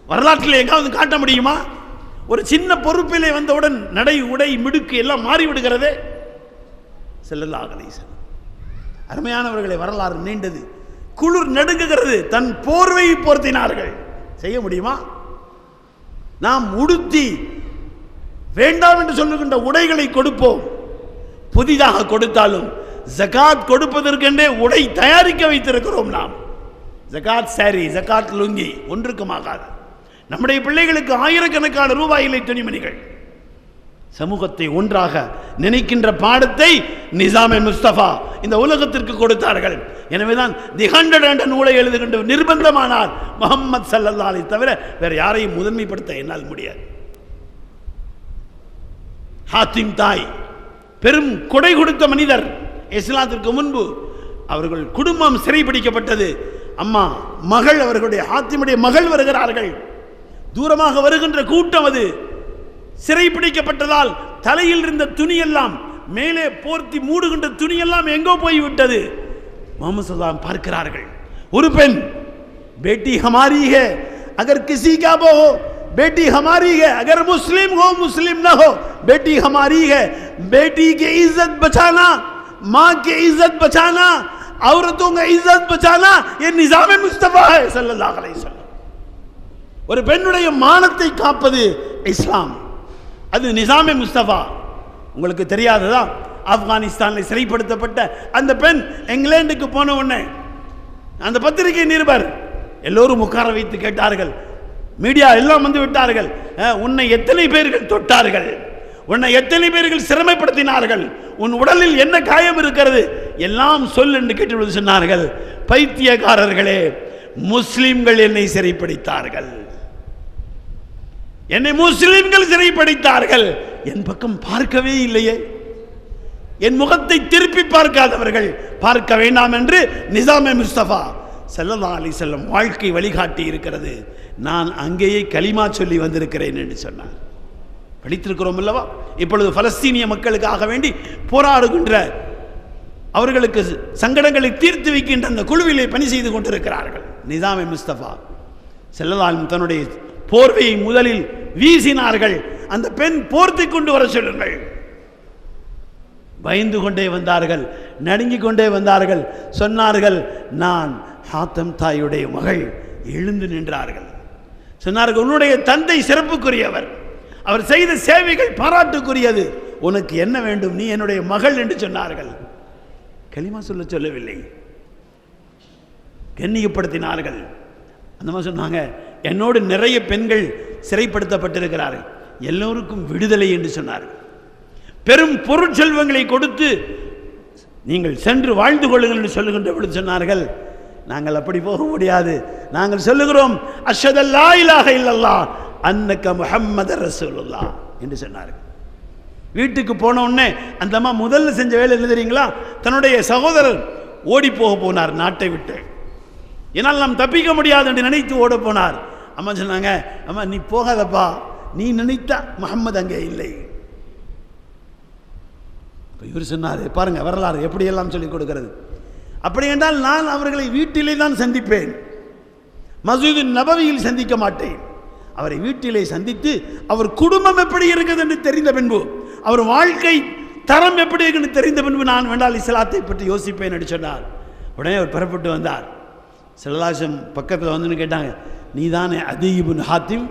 வரலாற்றில் எங்காவது காட்ட முடியுமா? ஒரு சின்ன பொறுப்பிலே வந்தவுடன் நடை, உடை, மிடுக்கு எல்லாம் மாறிவிடுகிறதே. ஸல்லல்லாஹு அலைஹி வஸல்லம். அருமையானவர்களை, வரலாறு நீண்டது, குளிர் நடுங்குகிறது, தன் போர்வையை போர்த்தினார்கள். செய்ய முடியுமா? நாம் உடுத்தி வேண்டாம் என்று சொல்லுகின்ற உடைகளை கொடுப்போம். புதிதாக கொடுத்தாலும் ஜகாத் கொடுப்பதற்கென்றே உடை தயாரிக்க வைத்திருக்கிறோம். நாம் ஜகாத் சாரி, ஜகாத் லுங்கி ஒன்றுக்குமாகாது. நம்முடைய பிள்ளைகளுக்கு ஆயிரக்கணக்கான ரூபாயிலை துணிமணிகள். சமூகத்தை ஒன்றாக நினைக்கின்ற பாடத்தை நிசாமே முஸ்தபா இந்த உலகத்திற்கு கொடுத்தார்கள். எனவேதான் தி 100 என்ற நூலை எழுதுகின்ற நிர்பந்தமானார் முஹம்மது ஸல்லல்லாஹு அலைஹி தவிர வேற யாரையும் முதன்மைப்படுத்த என்னால் முடியாது. ஹாத்திம் தாய் பெரும் கொடை கொடுத்த மனிதர். இஸ்லாத்திற்கு முன்பு அவர்கள் குடும்பம் சிறைபிடிக்கப்பட்டது. அம்மா மகள், அவர்களுடைய ஹாத்திமுடைய மகள் வருகிறார்கள். தூரமாக வருகின்ற கூட்டம் அது. சிறைபிடிக்கப்பட்டதால் தலையில் இருந்த துணியெல்லாம் மேலே போர்த்தி மூடுகின்ற துணியெல்லாம் எங்கோ போய்விட்டது. முஹம்மது ஸல்லல்லாஹு அலைஹி பார்க்கிறார்கள். ஒரு பெண், बेटी हमारी है अगर किसी का वो हो, बेटी हमारी है अगर मुस्लिम हो मुस्लिम ना हो, बेटी हमारी है. बेटी की इज्जत बचाना, माँ की इज्जत बचाना, औरतों का इज्जत बचाना ये निजाम मुस्तफा है सल्लल्लाहु अलैहि वसल्लम. ஒரு பெண்ணுடைய மானத்தை காப்பது இஸ்லாம், அது நிசாமே முஸ்தபா. உங்களுக்கு தெரியாததா, ஆப்கானிஸ்தானில் சிறைப்படுத்தப்பட்ட அந்த பெண் இங்கிலாந்துக்கு போன உடனே அந்த பத்திரிகை நிருபர் எல்லோரும் உட்கார வைத்து கேட்டார்கள். மீடியா எல்லாம் வந்து விட்டார்கள். உன்னை எத்தனை பேர்கள் தொட்டார்கள், உன்னை எத்தனை பேர்கள் சிரமப்படுத்தினார்கள், உன் உடலில் என்ன காயம் இருக்கிறது எல்லாம் சொல் என்று கேட்டு சொன்னார்கள். பைத்தியக்காரர்களே, முஸ்லிம்கள் என்னை சிறைப்படுத்தார்கள், என்னை முஸ்லிம்கள் சிறைப்படுத்தார்கள். என் பக்கம் பார்க்கவே இல்லையே, என் முகத்தை திருப்பி பார்க்காதவர்கள் பார்க்க வேண்டாம் என்று நிசாமே முஸ்தபா ஸல்லல்லாஹு அலைஹி வஸல்லம் வாழ்க்கை வழிகாட்டி இருக்கிறது. நான் அங்கேயே கலிமா சொல்லி வந்திருக்கிறேன் என்று சொன்னார். படித்திருக்கிறோம் அல்லவா? இப்பொழுது பலஸ்தீனிய மக்களுக்காக வேண்டி போராடுகின்ற, அவர்களுக்கு சங்கடங்களை தீர்த்து வைக்கின்ற அந்த குழுவிலே பணி செய்து கொண்டிருக்கிறார்கள். நிசாமே முஸ்தபா ஸல்லல்லாஹு அலைஹி வஸல்லம் தன்னுடைய போர்வையை முதலில் வீசினார்கள். அந்த பெண் போர்த்தி கொண்டு வர சொல்லுங்கள். பயந்து கொண்டே வந்தார்கள், நடுங்கிக் கொண்டே வந்தார்கள். சொன்னார்கள், நான் ஹாத்தம் தாயுடைய மகள். எழுந்து நின்றார்கள். சொன்னார்கள், உன்னுடைய தந்தை சிறப்புக்குரியவர், அவர் செய்த சேவைகள் பாராட்டுக்குரியது, உனக்கு என்ன வேண்டும், நீ என்னுடைய மகள் என்று சொன்னார்கள். கலிமா சொல்ல சொல்லவில்லை, கண்ணியப்படுத்தினார்கள். அந்த மாதிரி சொன்னாங்க, என்னோடு நிறைய பெண்கள் சிறைப்படுத்தப்பட்டிருக்கிறார்கள், எல்லோருக்கும் விடுதலை என்று சொன்னார்கள். பெரும் பொருட்செல்வங்களை கொடுத்து நீங்கள் சென்று வாழ்ந்து கொள்ளுங்கள் என்று சொல்லுகின்ற பொழுது சொன்னார்கள், நாங்கள் அப்படி போக முடியாது, நாங்கள் சொல்லுகிறோம் அஷ்ஹது அல்லா இலாஹ இல்லல்லாஹ் அன்னக முஹம்மது ரசூலுல்லாஹ் என்று சொன்னார்கள். வீட்டுக்கு போன உடனே அந்த அம்மா முதல்ல செஞ்ச வேலை என்ன தெரியுங்களா? தன்னுடைய சகோதரர் ஓடி போக போனார் நாட்டை விட்டு. என்னால் நாம் தப்பிக்க முடியாது என்று நினைத்து ஓட போனார். அம்மா சொன்னாங்க, அம்மா நீ போகாதப்பா, நீ நினைத்தா முஹம்மது அங்கே இல்லை. இவர் சொன்னார், பாருங்க வரலாறு எப்படியெல்லாம் சொல்லிக் கொடுக்கிறது. அப்படி என்றால் நான் அவர்களை வீட்டிலே தான் சந்திப்பேன், மஸ்ஜிது நபவியில் சந்திக்க மாட்டேன். அவரை வீட்டிலே சந்தித்து அவர் குடும்பம் எப்படி இருக்குது என்று தெரிந்த பின்பு, அவர் வாழ்க்கை தரம் எப்படி இருக்குன்னு தெரிந்த பின்பு நான் வேண்டால் இஸ்லாத்தை பற்றி யோசிப்பேன் என்று சொன்னார். உடனே அவர் புறப்பட்டு வந்தார். ஸல்லல்லாஹு அலைஹி வஸல்லம் பக்கத்தில் வந்துன்னு கேட்டாங்க, நீ தானே அதி இப்னு ஹாத்திம்,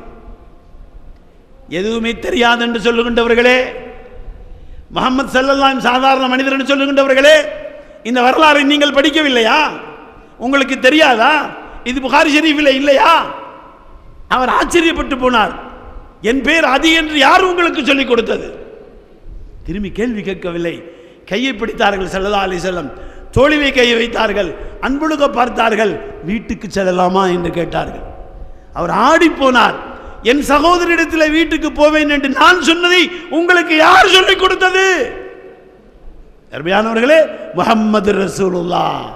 எதுவுமே தெரியாது என்று சொல்லுகின்றவர்களே, முஹம்மது ஸல்லல்லாஹு அலைஹி சாதாரண மனிதர் என்று சொல்லுகின்றவர்களே, இந்த வரலாறை நீங்கள் படிக்கவில்லையா? உங்களுக்கு தெரியாதா? இது புகாரி ஷரீஃபில் இல்லையா? அவர் ஆச்சரியப்பட்டு போனார். என் பேர் அதி என்று யார் உங்களுக்கு சொல்லிக் கொடுத்தது? திரும்பி கேள்வி கேட்கவில்லை. கையை பிடித்தார்கள் ஸல்லல்லாஹு அலைஹி வஸல்லம், தோளிலே கையை வைத்தார்கள், அன்புழுக பார்த்தார்கள். வீட்டுக்கு செல்லலாமா என்று கேட்டார்கள். அவர் ஆடி போனார். என் சகோதரிடத்தில் வீட்டுக்கு போவேன் என்று நான் சொன்னதை உங்களுக்கு யார் சொல்லிக் கொடுத்தது? அருமையானவர்களே, முஹம்மது ரசூலுல்லாஹ்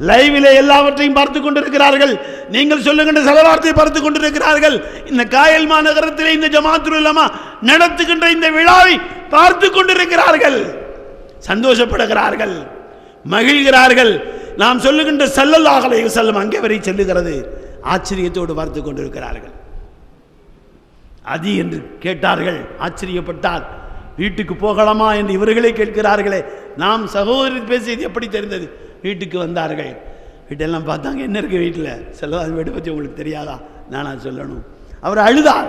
லைவிலே எல்லாவற்றையும் பார்த்து கொண்டிருக்கிறார்கள். நீங்கள் சொல்லுகின்ற செலவார்த்தை பார்த்து கொண்டிருக்கிறார்கள். இந்த காயல் மாநகரத்திலே இந்த ஜமாத்துல் உலமா நடத்துகின்ற இந்த விழாவை பார்த்து கொண்டிருக்கிறார்கள், சந்தோஷப்படுகிறார்கள், மகிழ்கிறார்கள். நாம் சொல்லுகின்ற ஸல்லல்லாஹு அலைஹி வஸல்லம் அங்கே வரை செல்லுகிறது. ஆச்சரியத்தோடு பார்த்து கொண்டிருக்கிறார்கள். அதி என்று கேட்டார்கள், ஆச்சரியப்பட்டார். வீட்டுக்கு போகலாமா என்று இவர்களே கேட்கிறார்களே, நாம் சகோதரி பேசியது எப்படி தெரிந்தது? வீட்டுக்கு வந்தார்கள். வீட்டெல்லாம் பார்த்தாங்க, என்ன இருக்கு வீட்டில்? செல்லவாத வீட்டை பற்றி உங்களுக்கு தெரியாதா? நானா சொல்லணும்? அவர் அழுதார்,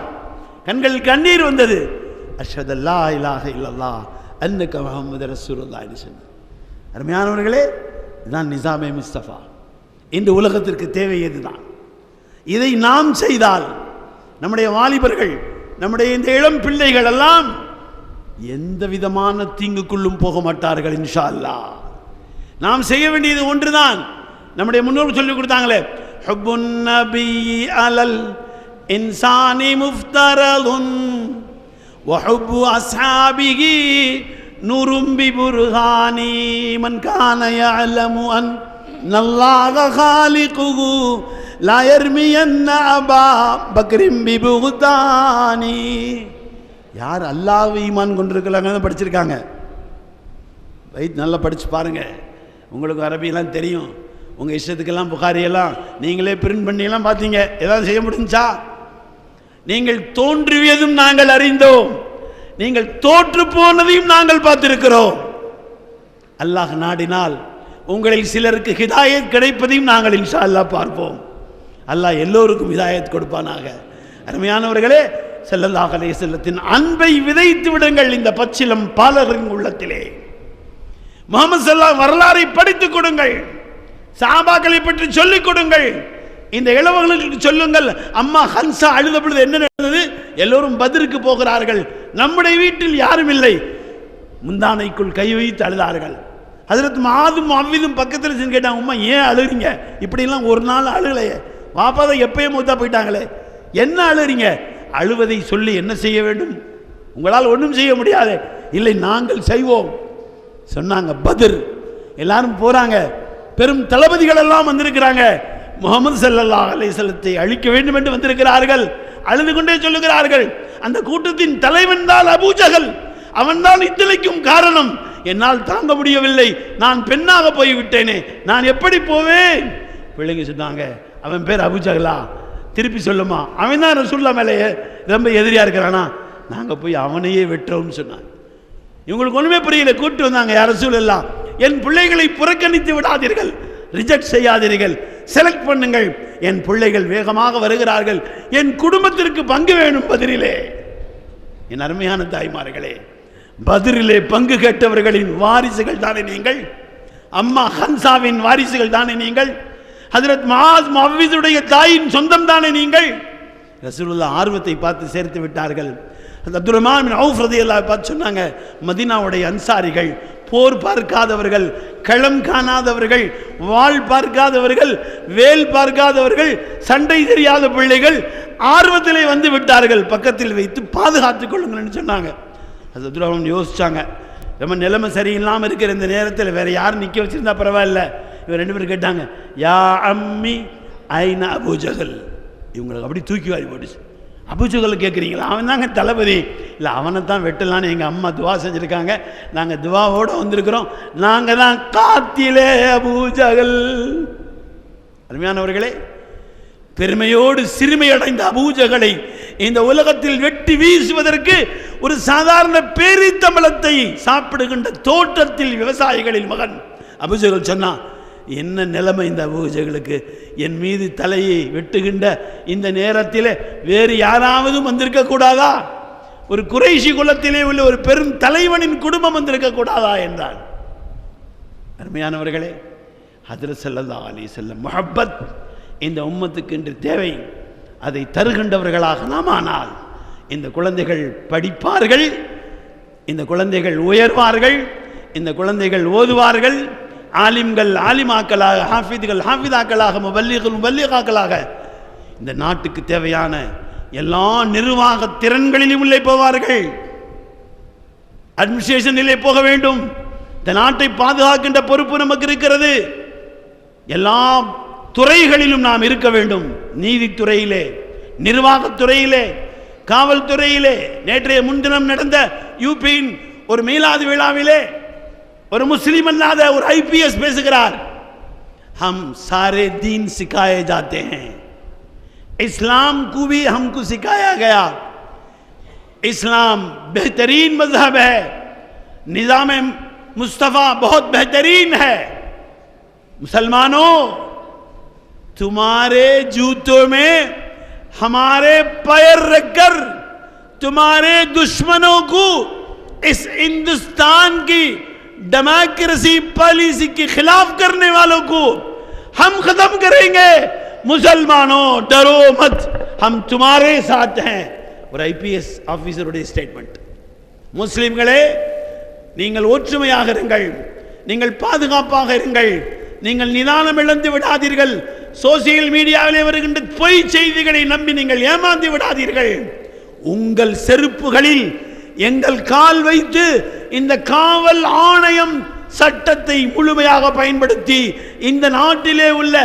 கண்கள் கண்ணீர் வந்தது. அஷ்ஹது அல்லா இலாஹ இல்லல்லாஹ் அன்னக முஹம்மது ரசூலுல்லாஹ் என்று சொன்னார். அருமையானவர்களே, இதுதான் நிசாமே முஸ்தபா. இன்று உலகத்திற்கு தேவை இதுதான். இதை நாம் செய்தால் நம்முடைய வாலிபர்கள், நம்முடைய இந்த இளம் பிள்ளைகள் எல்லாம் எந்த விதமான தீங்குக்குள்ளும் போக மாட்டார்கள் இன்ஷா அல்லாஹ். நாம் செய்ய வேண்டியது ஒன்றுதான், நம்முடைய முன்னோர்கள் சொல்லி கொடுத்தாங்களே, ஹுப்புன் நபி அலல் இன்சானி முஃப்தரதுன் வஹுப்பு அஸ்ஹாபிஹி நூரும் பிபுர்ஹானி மன் கான யஅலமு அன்னல்லாஹ காலிகுஹு லா யர்மியன்ன அபா பக்ரின் பிபுஹ்தானி. யார் அல்லாஹ் ஈமான் கொண்டிருக்கிறாங்க படிச்சிருக்காங்க, நல்லா படித்து பாருங்கள். உங்களுக்கு அரபியெல்லாம் தெரியும். உங்கள் இஷ்டத்துக்கெல்லாம் புகாரியெல்லாம் நீங்களே பிரிண்ட் பண்ணியெல்லாம் பார்த்தீங்க. ஏதாவது செய்ய முடிஞ்சா? நீங்கள் தோன்றியதும் நாங்கள் அறிந்தோம், நீங்கள் தோற்று போனதையும் நாங்கள் பார்த்திருக்கிறோம். அல்லாஹ் நாடினால் உங்களில் சிலருக்கு ஹிதாயத் கிடைப்பதையும் நாங்கள் இன்ஷா அல்லாஹ் பார்ப்போம். அல்லாஹ் எல்லோருக்கும் ஹிதாயத் கொடுப்பானாக. அருமையானவர்களே, ஸல்லல்லாஹு அலைஹி வஸல்லத்தின் அன்பை விதைத்து விடுங்கள் இந்த பச்சிலம் பாலகரின் உள்ளத்திலே. முஹம்மது ஸல்லல்லாஹு வரலாறை படித்துக் கொடுங்கள், சஹாபாக்களை பற்றி சொல்லிக் கொடுங்கள். இந்த இளவர்களுக்கு சொல்லுங்கள், அம்மா ஹன்சா அழுத பொழுது என்ன நடந்தது? எல்லோரும் பத்ருக்கு போகிறார்கள், நம்முடைய வீட்டில் யாரும் இல்லை, முந்தானைக்குள் கை வைத்து அழுதார்கள். ஹஜ்ரத் முஆதும் முஅவ்விதும் பக்கத்தில் சென்று கேட்டாங்க, அம்மா ஏன் அழுகிறீங்க? இப்படிலாம் ஒரு நாள் அழுகலையே, பாப்பா தான் எப்பயும் மூத்தா போயிட்டாங்களே, என்ன அழுகிறீங்க? அழுவதை சொல்லி என்ன செய்ய வேண்டும்? உங்களால் ஒன்றும் செய்ய முடியாது. இல்லை, நாங்கள் செய்வோம் சொன்னாங்க. பத்ர் எல்லாரும் போறாங்க, பெரும் தளபதிகள் எல்லாம் வந்திருக்கிறாங்க. முஹம்மது ஸல்லல்லாஹு அலைஹி வஸல்லத்தை அழிக்க வேண்டும் என்று வந்திருக்கிறார்கள். அழுது கொண்டே சொல்லுகிறார்கள், அந்த கூட்டத்தின் தலைவன் தான் அபூ ஜஹல், அவன்தான் இத்தனைக்கும் காரணம். என்னால் தாங்க முடியவில்லை, நான் பெண்ணாக போய்விட்டேனே, நான் எப்படி போவேன்? பிள்ளைங்க சொன்னாங்க, அவன் பேர் அபூ ஜஹலா? திருப்பி சொல்லுமா, அவன் தான் ரசூலுல்லாஹ் மேலே ரொம்ப எதிரியா இருக்கிறானா? நாங்க போய் அவனையே வெட்டுறோம்னு சொன்னாங்க. இவங்களுக்கு ஒண்ணுமே புரியல. கூட்டு வந்தாங்க, யார் ரசூலுல்லாஹ், என் பிள்ளைகளை புறக்கணித்து விடாதீர்கள், ரிஜெக்ட் செய்யாதீர்கள், செலக்ட் பண்ணுங்கள். என் பிள்ளைகள் வேகமாக வருகிறார்கள், என் குடும்பத்திற்கு பங்கு வேணும் பத்ரிலே. என் அருமையான தாய்மார்களே, பத்ரிலே பங்கு கேட்டவர்களின் வாரிசுகள் தானே நீங்கள்? அம்மா ஹன்சாவின் வாரிசுகள் தானே நீங்கள்? ஹஜ்ரத் முஆஸ் முஅவ்விதுடைய தாயின் சொந்தம் தானே நீங்கள்? ரசூலுல்லாஹ் ஆர்வத்தை பார்த்து சேர்த்து விட்டார்கள். அப்துர் ரஹ்மான் பின் அவுஃப் ரலியல்லாஹு பார்த்து சொன்னாங்க, மதீனாவுடைய அன்சாரிகள் போர் பார்க்காதவர்கள், களம் காணாதவர்கள், வாள் பார்க்காதவர்கள், வேல் பார்க்காதவர்கள், சண்டை தெரியாத பிள்ளைகள் ஆர்வத்திலே வந்து விட்டார்கள், பக்கத்தில் வைத்து பாதுகாத்துக் கொள்ளுங்கள்னு சொன்னாங்க. அது அப்துர் ரஹ்மான் யோசிச்சாங்க, ரொம்ப நிலைமை சரியில்லாமல் இருக்கிற இந்த நேரத்தில் வேற யாரும் நிற்க வச்சிருந்தா பரவாயில்ல. இவர் ரெண்டு பேரும் கேட்டாங்க, யா அம்மி ஐன அபூ ஜஹல். இவங்களுக்கு அப்படி தூக்கி வாரி போட்டுச்சு. அபூ ஜஹல் கேட்குறீங்களா? அவன் தாங்க தளபதி. இல்லை, அவனை தான் வெட்டலான்னு எங்கள் அம்மா துவா செஞ்சுருக்காங்க, நாங்கள் துவாவோடு வந்திருக்கிறோம், நாங்கள் தான் காத்திலே அபூ ஜஹல். அருமையானவர்களே, பெருமையோடு சிறுமையடைந்த அபூ ஜஹலை இந்த உலகத்தில் வெட்டி வீசுவதற்கு ஒரு சாதாரண பேரித்தம்பளத்தை சாப்பிடுகின்ற தோட்டத்தில் விவசாயிகளின் மகன் அபூ ஜஹல் சொன்னான், என்ன நிலைமை இந்த அபூ ஜஹலுக்கு, என் மீது தலையை வெட்டுகின்ற இந்த நேரத்தில் வேறு யாராவது வந்திருக்க கூடாதா? ஒரு குறைஷி குலத்திலே உள்ள ஒரு பெரும் தலைவனின் குடும்பம் வந்திருக்க கூடாதா என்றான். அருமையானவர்களே, ஹஜ்ரத் ஸல்லல்லாஹு அலைஹி வஸல்லம் முஹப்பத் இந்த உம்மத்துக்கு இன்று தேவை. அதை தருகின்றவர்களாக நாம் ஆனால் இந்த குழந்தைகள் படிப்பார்கள், இந்த குழந்தைகள் உயர்வார்கள், இந்த குழந்தைகள் ஓதுவார்கள், ஆலிம்கள் ஆலிமாக்களாக, ஹாஃபிதுகள் ஹாஃபிதாக்களாக, முபல்லிகள் முபல்லிகாக்களாக இந்த நாட்டுக்கு தேவையான எல்லா நிர்வாக திறன்களிலும் உள்ளே போவார்கள். அட்மினிஸ்ட்ரேஷனிலே போக வேண்டும். இந்த நாட்டை பாதுகாக்கின்ற பொறுப்பு நமக்கு இருக்கிறது. எல்லா துறைகளிலும் நாம் இருக்க வேண்டும். நீதித்துறையிலே, நிர்வாகத்துறையிலே, காவல்துறையிலே. நேற்றைய முன்தினம் நடந்த யூபியின் ஒரு மீலாது விழாவிலே ஒரு முஸ்லிம் அல்லாத ஒரு ஐபிஎஸ் பேசுகிறார், हम सारे दीन सिखाए जाते हैं, इस्लाम को भी हमको सिखाया गया, इस्लाम बेहतरीन मजहब है, निज़ाम मुस्तफ़ा बहुत बेहतरीन है, मुसलमानों तुम्हारे जूतों में हमारे पैर रखकर तुम्हारे दुश्मनों को इस हिंदुस्तान की डेमोक्रेसी पॉलिसी के खिलाफ करने वालों को हम खत्म करेंगे, मुसलमानों डरो मत, हम तुम्हारे साथ हैं. ஒரு ஐபிஎஸ் ஆபீசருடைய ஸ்டேட்மெண்ட். முஸ்லிம்களே, நீங்கள் ஒற்றுமையாக இருங்கள், நீங்கள் பாதுகாப்பாக இருங்கள், நீங்கள் நிதானம் இழந்து விடாதீர்கள். சோசியல் மீடியாவிலே வருகின்ற பொய் செய்திகளை நம்பி நீங்கள் ஏமாந்து விடாதீர்கள். உங்கள் செருப்புகளில் எங்கள் கால் வைத்து இந்த காவல் ஆணையம் சட்டத்தை முழுமையாக பயன்படுத்தி இந்த நாட்டிலே உள்ள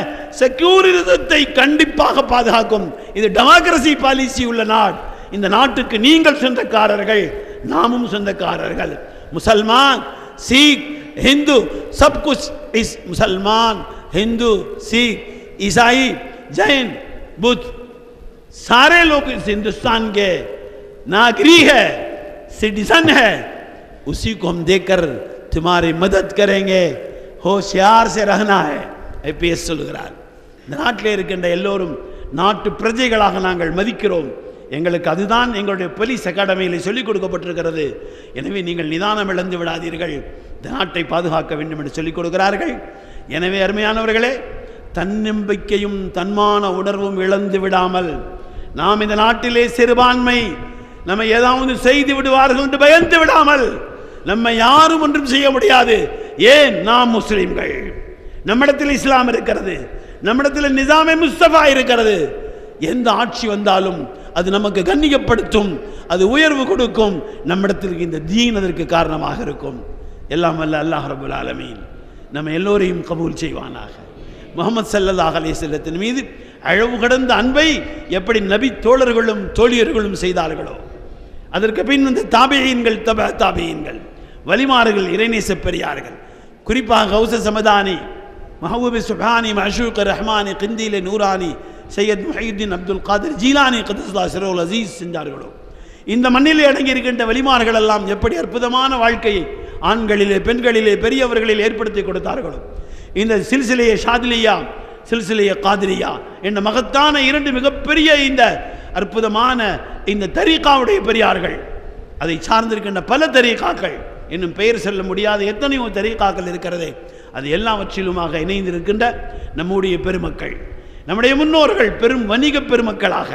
செக்யூரிசத்தை கண்டிப்பாக பாதுகாக்கும். இது டெமோக்ரசி பாலிசி உள்ள நாடு. இந்த நாட்டுக்கு நீங்கள் சொந்தக்காரர்கள், நாமும் சொந்தக்காரர்கள். முசல்மான், சீக், हिंदू सब कुछ इस मुसलमान, हिंदू, सिख, ईसाई, जैन, बुद्ध सारे लोग इस हिंदुस्तान के नागरिक है, सिटीजन है. उसी को हम देखकर तुम्हारी मदद करेंगे. होशियार से रहना है. ஐபிஎஸ் சொல்கிறார். இந்த நாட்டில் இருக்கின்ற எல்லோரும் நாட்டு பிரஜைகளாக நாங்கள் மதிக்கிறோம். எங்களுக்கு அதுதான் எங்களுடைய போலீஸ் அகாடமியில் சொல்லிக் கொடுக்கப்பட்டிருக்கிறது. எனவே நீங்கள் நிதானம் இழந்து விடாதீர்கள். இந்த நாட்டை பாதுகாக்க வேண்டும் என்று சொல்லிக் கொடுக்கிறார்கள். எனவே அருமையானவர்களே, தன்னம்பிக்கையும் தன்மான உணர்வும் இழந்து விடாமல் நாம் இந்த நாட்டிலே சிறுபான்மை நம்ம ஏதாவது செய்து விடுவார்கள் என்று பயந்து விடாமல், நம்ம யாரும் ஒன்றும் செய்ய முடியாது. ஏன்? நாம் முஸ்லிம்கள், நம்மிடத்தில் இஸ்லாம் இருக்கிறது, நம்மிடத்தில் நிசாமே முஸ்தபா இருக்கிறது. எந்த ஆட்சி வந்தாலும் அது நமக்கு கண்ணியப்படுத்தும், அது உயர்வு கொடுக்கும். நம்மிடத்திற்கு இந்த தீன் அதற்கு காரணமாக இருக்கும். எல்லாம் வல்ல அல்லாஹ் ரப்பல் ஆலமீன் நம்ம எல்லோரையும் கபூல் செய்வானாக. முஹம்மது ஸல்லல்லாஹு அலைஹி வஸல்லத்தின் மீது அளவு கடந்த அன்பை எப்படி நபி தோழர்களும் தோழியர்களும் செய்தார்களோ, அதற்கு பின் இந்த தாபியீன்கள், தாபியீன்கள், வலிமார்கள், இறைநேச பெரியார்கள், குறிப்பாக கௌஸ சமதானி, மஹபூபி சுப்ஹானி, மஅஷூக் Rahmani, கிந்தீல Noorani, Syed Mohideen Abdul Qadir Jilani கதஸல்லாஹு சிர்ருல் Aziz செஞ்சார்களோ, இந்த மண்ணில் அடங்கி இருக்கின்ற வலிமார்கள் எல்லாம் எப்படி அற்புதமான வாழ்க்கையை ஆண்களிலே பெண்களிலே பெரியவர்களில் ஏற்படுத்தி கொடுத்தார்களோ, இந்த சில்சிலைய ஷாதிலியா, சில்சிலைய காதிரியா என்ற மகத்தான இரண்டு மிகப்பெரிய இந்த அற்புதமான இந்த தரீகாவுடைய பெரியார்கள், அதை சார்ந்திருக்கின்ற பல தரீகாக்கள், இன்னும் பெயர் சொல்ல முடியாத எத்தனையோ தரீகாக்கள் இருக்கிறதே, அது எல்லாவற்றிலுமாக இணைந்திருக்கின்ற நம்முடைய பெருமக்கள், நம்முடைய முன்னோர்கள் பெரும் வணிக பெருமக்களாக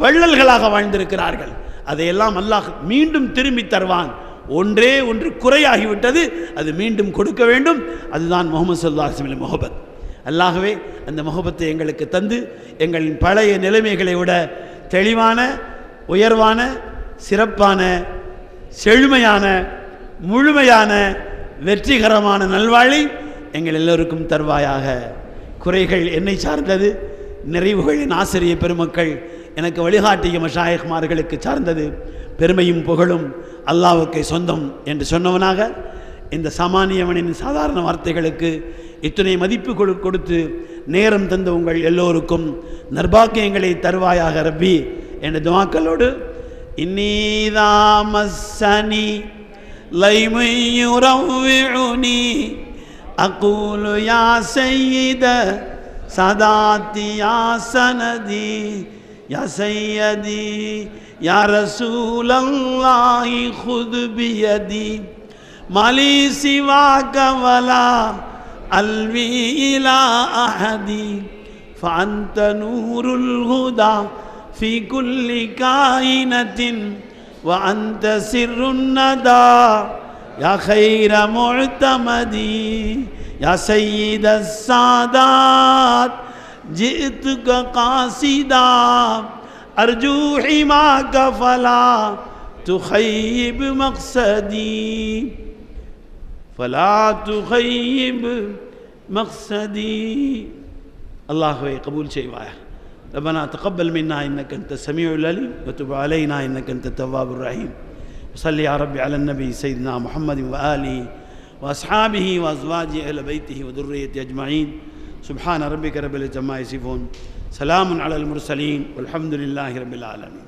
வள்ளல்களாக வாழ்ந்திருக்கிறார்கள். அதையெல்லாம் அல்லாஹ் மீண்டும் திரும்பி தருவான். ஒன்றே ஒன்று குறையாகிவிட்டது, அது மீண்டும் கொடுக்க வேண்டும். அதுதான் முஹம்மது ஸல்லல்லாஹு அலைஹி வஸல்லம் முஹப்பத். அல்லாஹ்வே அந்த முஹப்பத்தை எங்களுக்கு தந்து எங்களின் பழைய நிலைமைகளை விட தெளிவான, உயர்வான, சிறப்பான, செழுமையான, முழுமையான, வெற்றிகரமான நல்வாழை எங்கள் எல்லோருக்கும் தருவாயாக. குறைகள் என்னை சார்ந்தது, நிறைவுகள் என் ஆசிரிய பெருமக்கள் எனக்கு வழிகாட்டிய மஷாயிக்மார்களுக்கு சார்ந்தது. பெருமையும் புகழும் அல்லாஹ்வுக்கே சொந்தம் என்று சொன்னவனாக இந்த சாமானியவனின் சாதாரண வார்த்தைகளுக்கு இத்தனை மதிப்பு கொடுத்து நேரம் தந்த உங்கள் எல்லோருக்கும் நற்பாக்கியங்களை தருவாயாக ரப்பி என்ற துஆக்களோடு, இன்னீதா மஸ்ஸனி லைமுயுரவ்விஉனி அகூலு யா சய்யித சதாத்தி யா சனதி யா சய்யதி யா ரசூலல்லாஹி குது பியதி மாலி சிவாக வலா அல்வி இலா அஹதி ஃபஅன்த நூருல் ஹுதா ஃபீ குல்லி காயினத்தின் وأنت سر الندى يا خير معتمدي يا سيد السادات جئتك قاصدا أرجو حماك فلا تخيب مقصدي فلا تخيب مقصدي. الله قبول شيء واحد. ربنا تقبل منا إنك أنت السميع العليم وتب علينا إنك أنت التواب الرحيم. وصل يا رب على النبي سيدنا محمد وآله وأصحابه وأزواجه أهل بيته وذريته أجمعين. سبحان ربك رب العزة عما يصفون، سلام على المرسلين والحمد لله رب العالمين.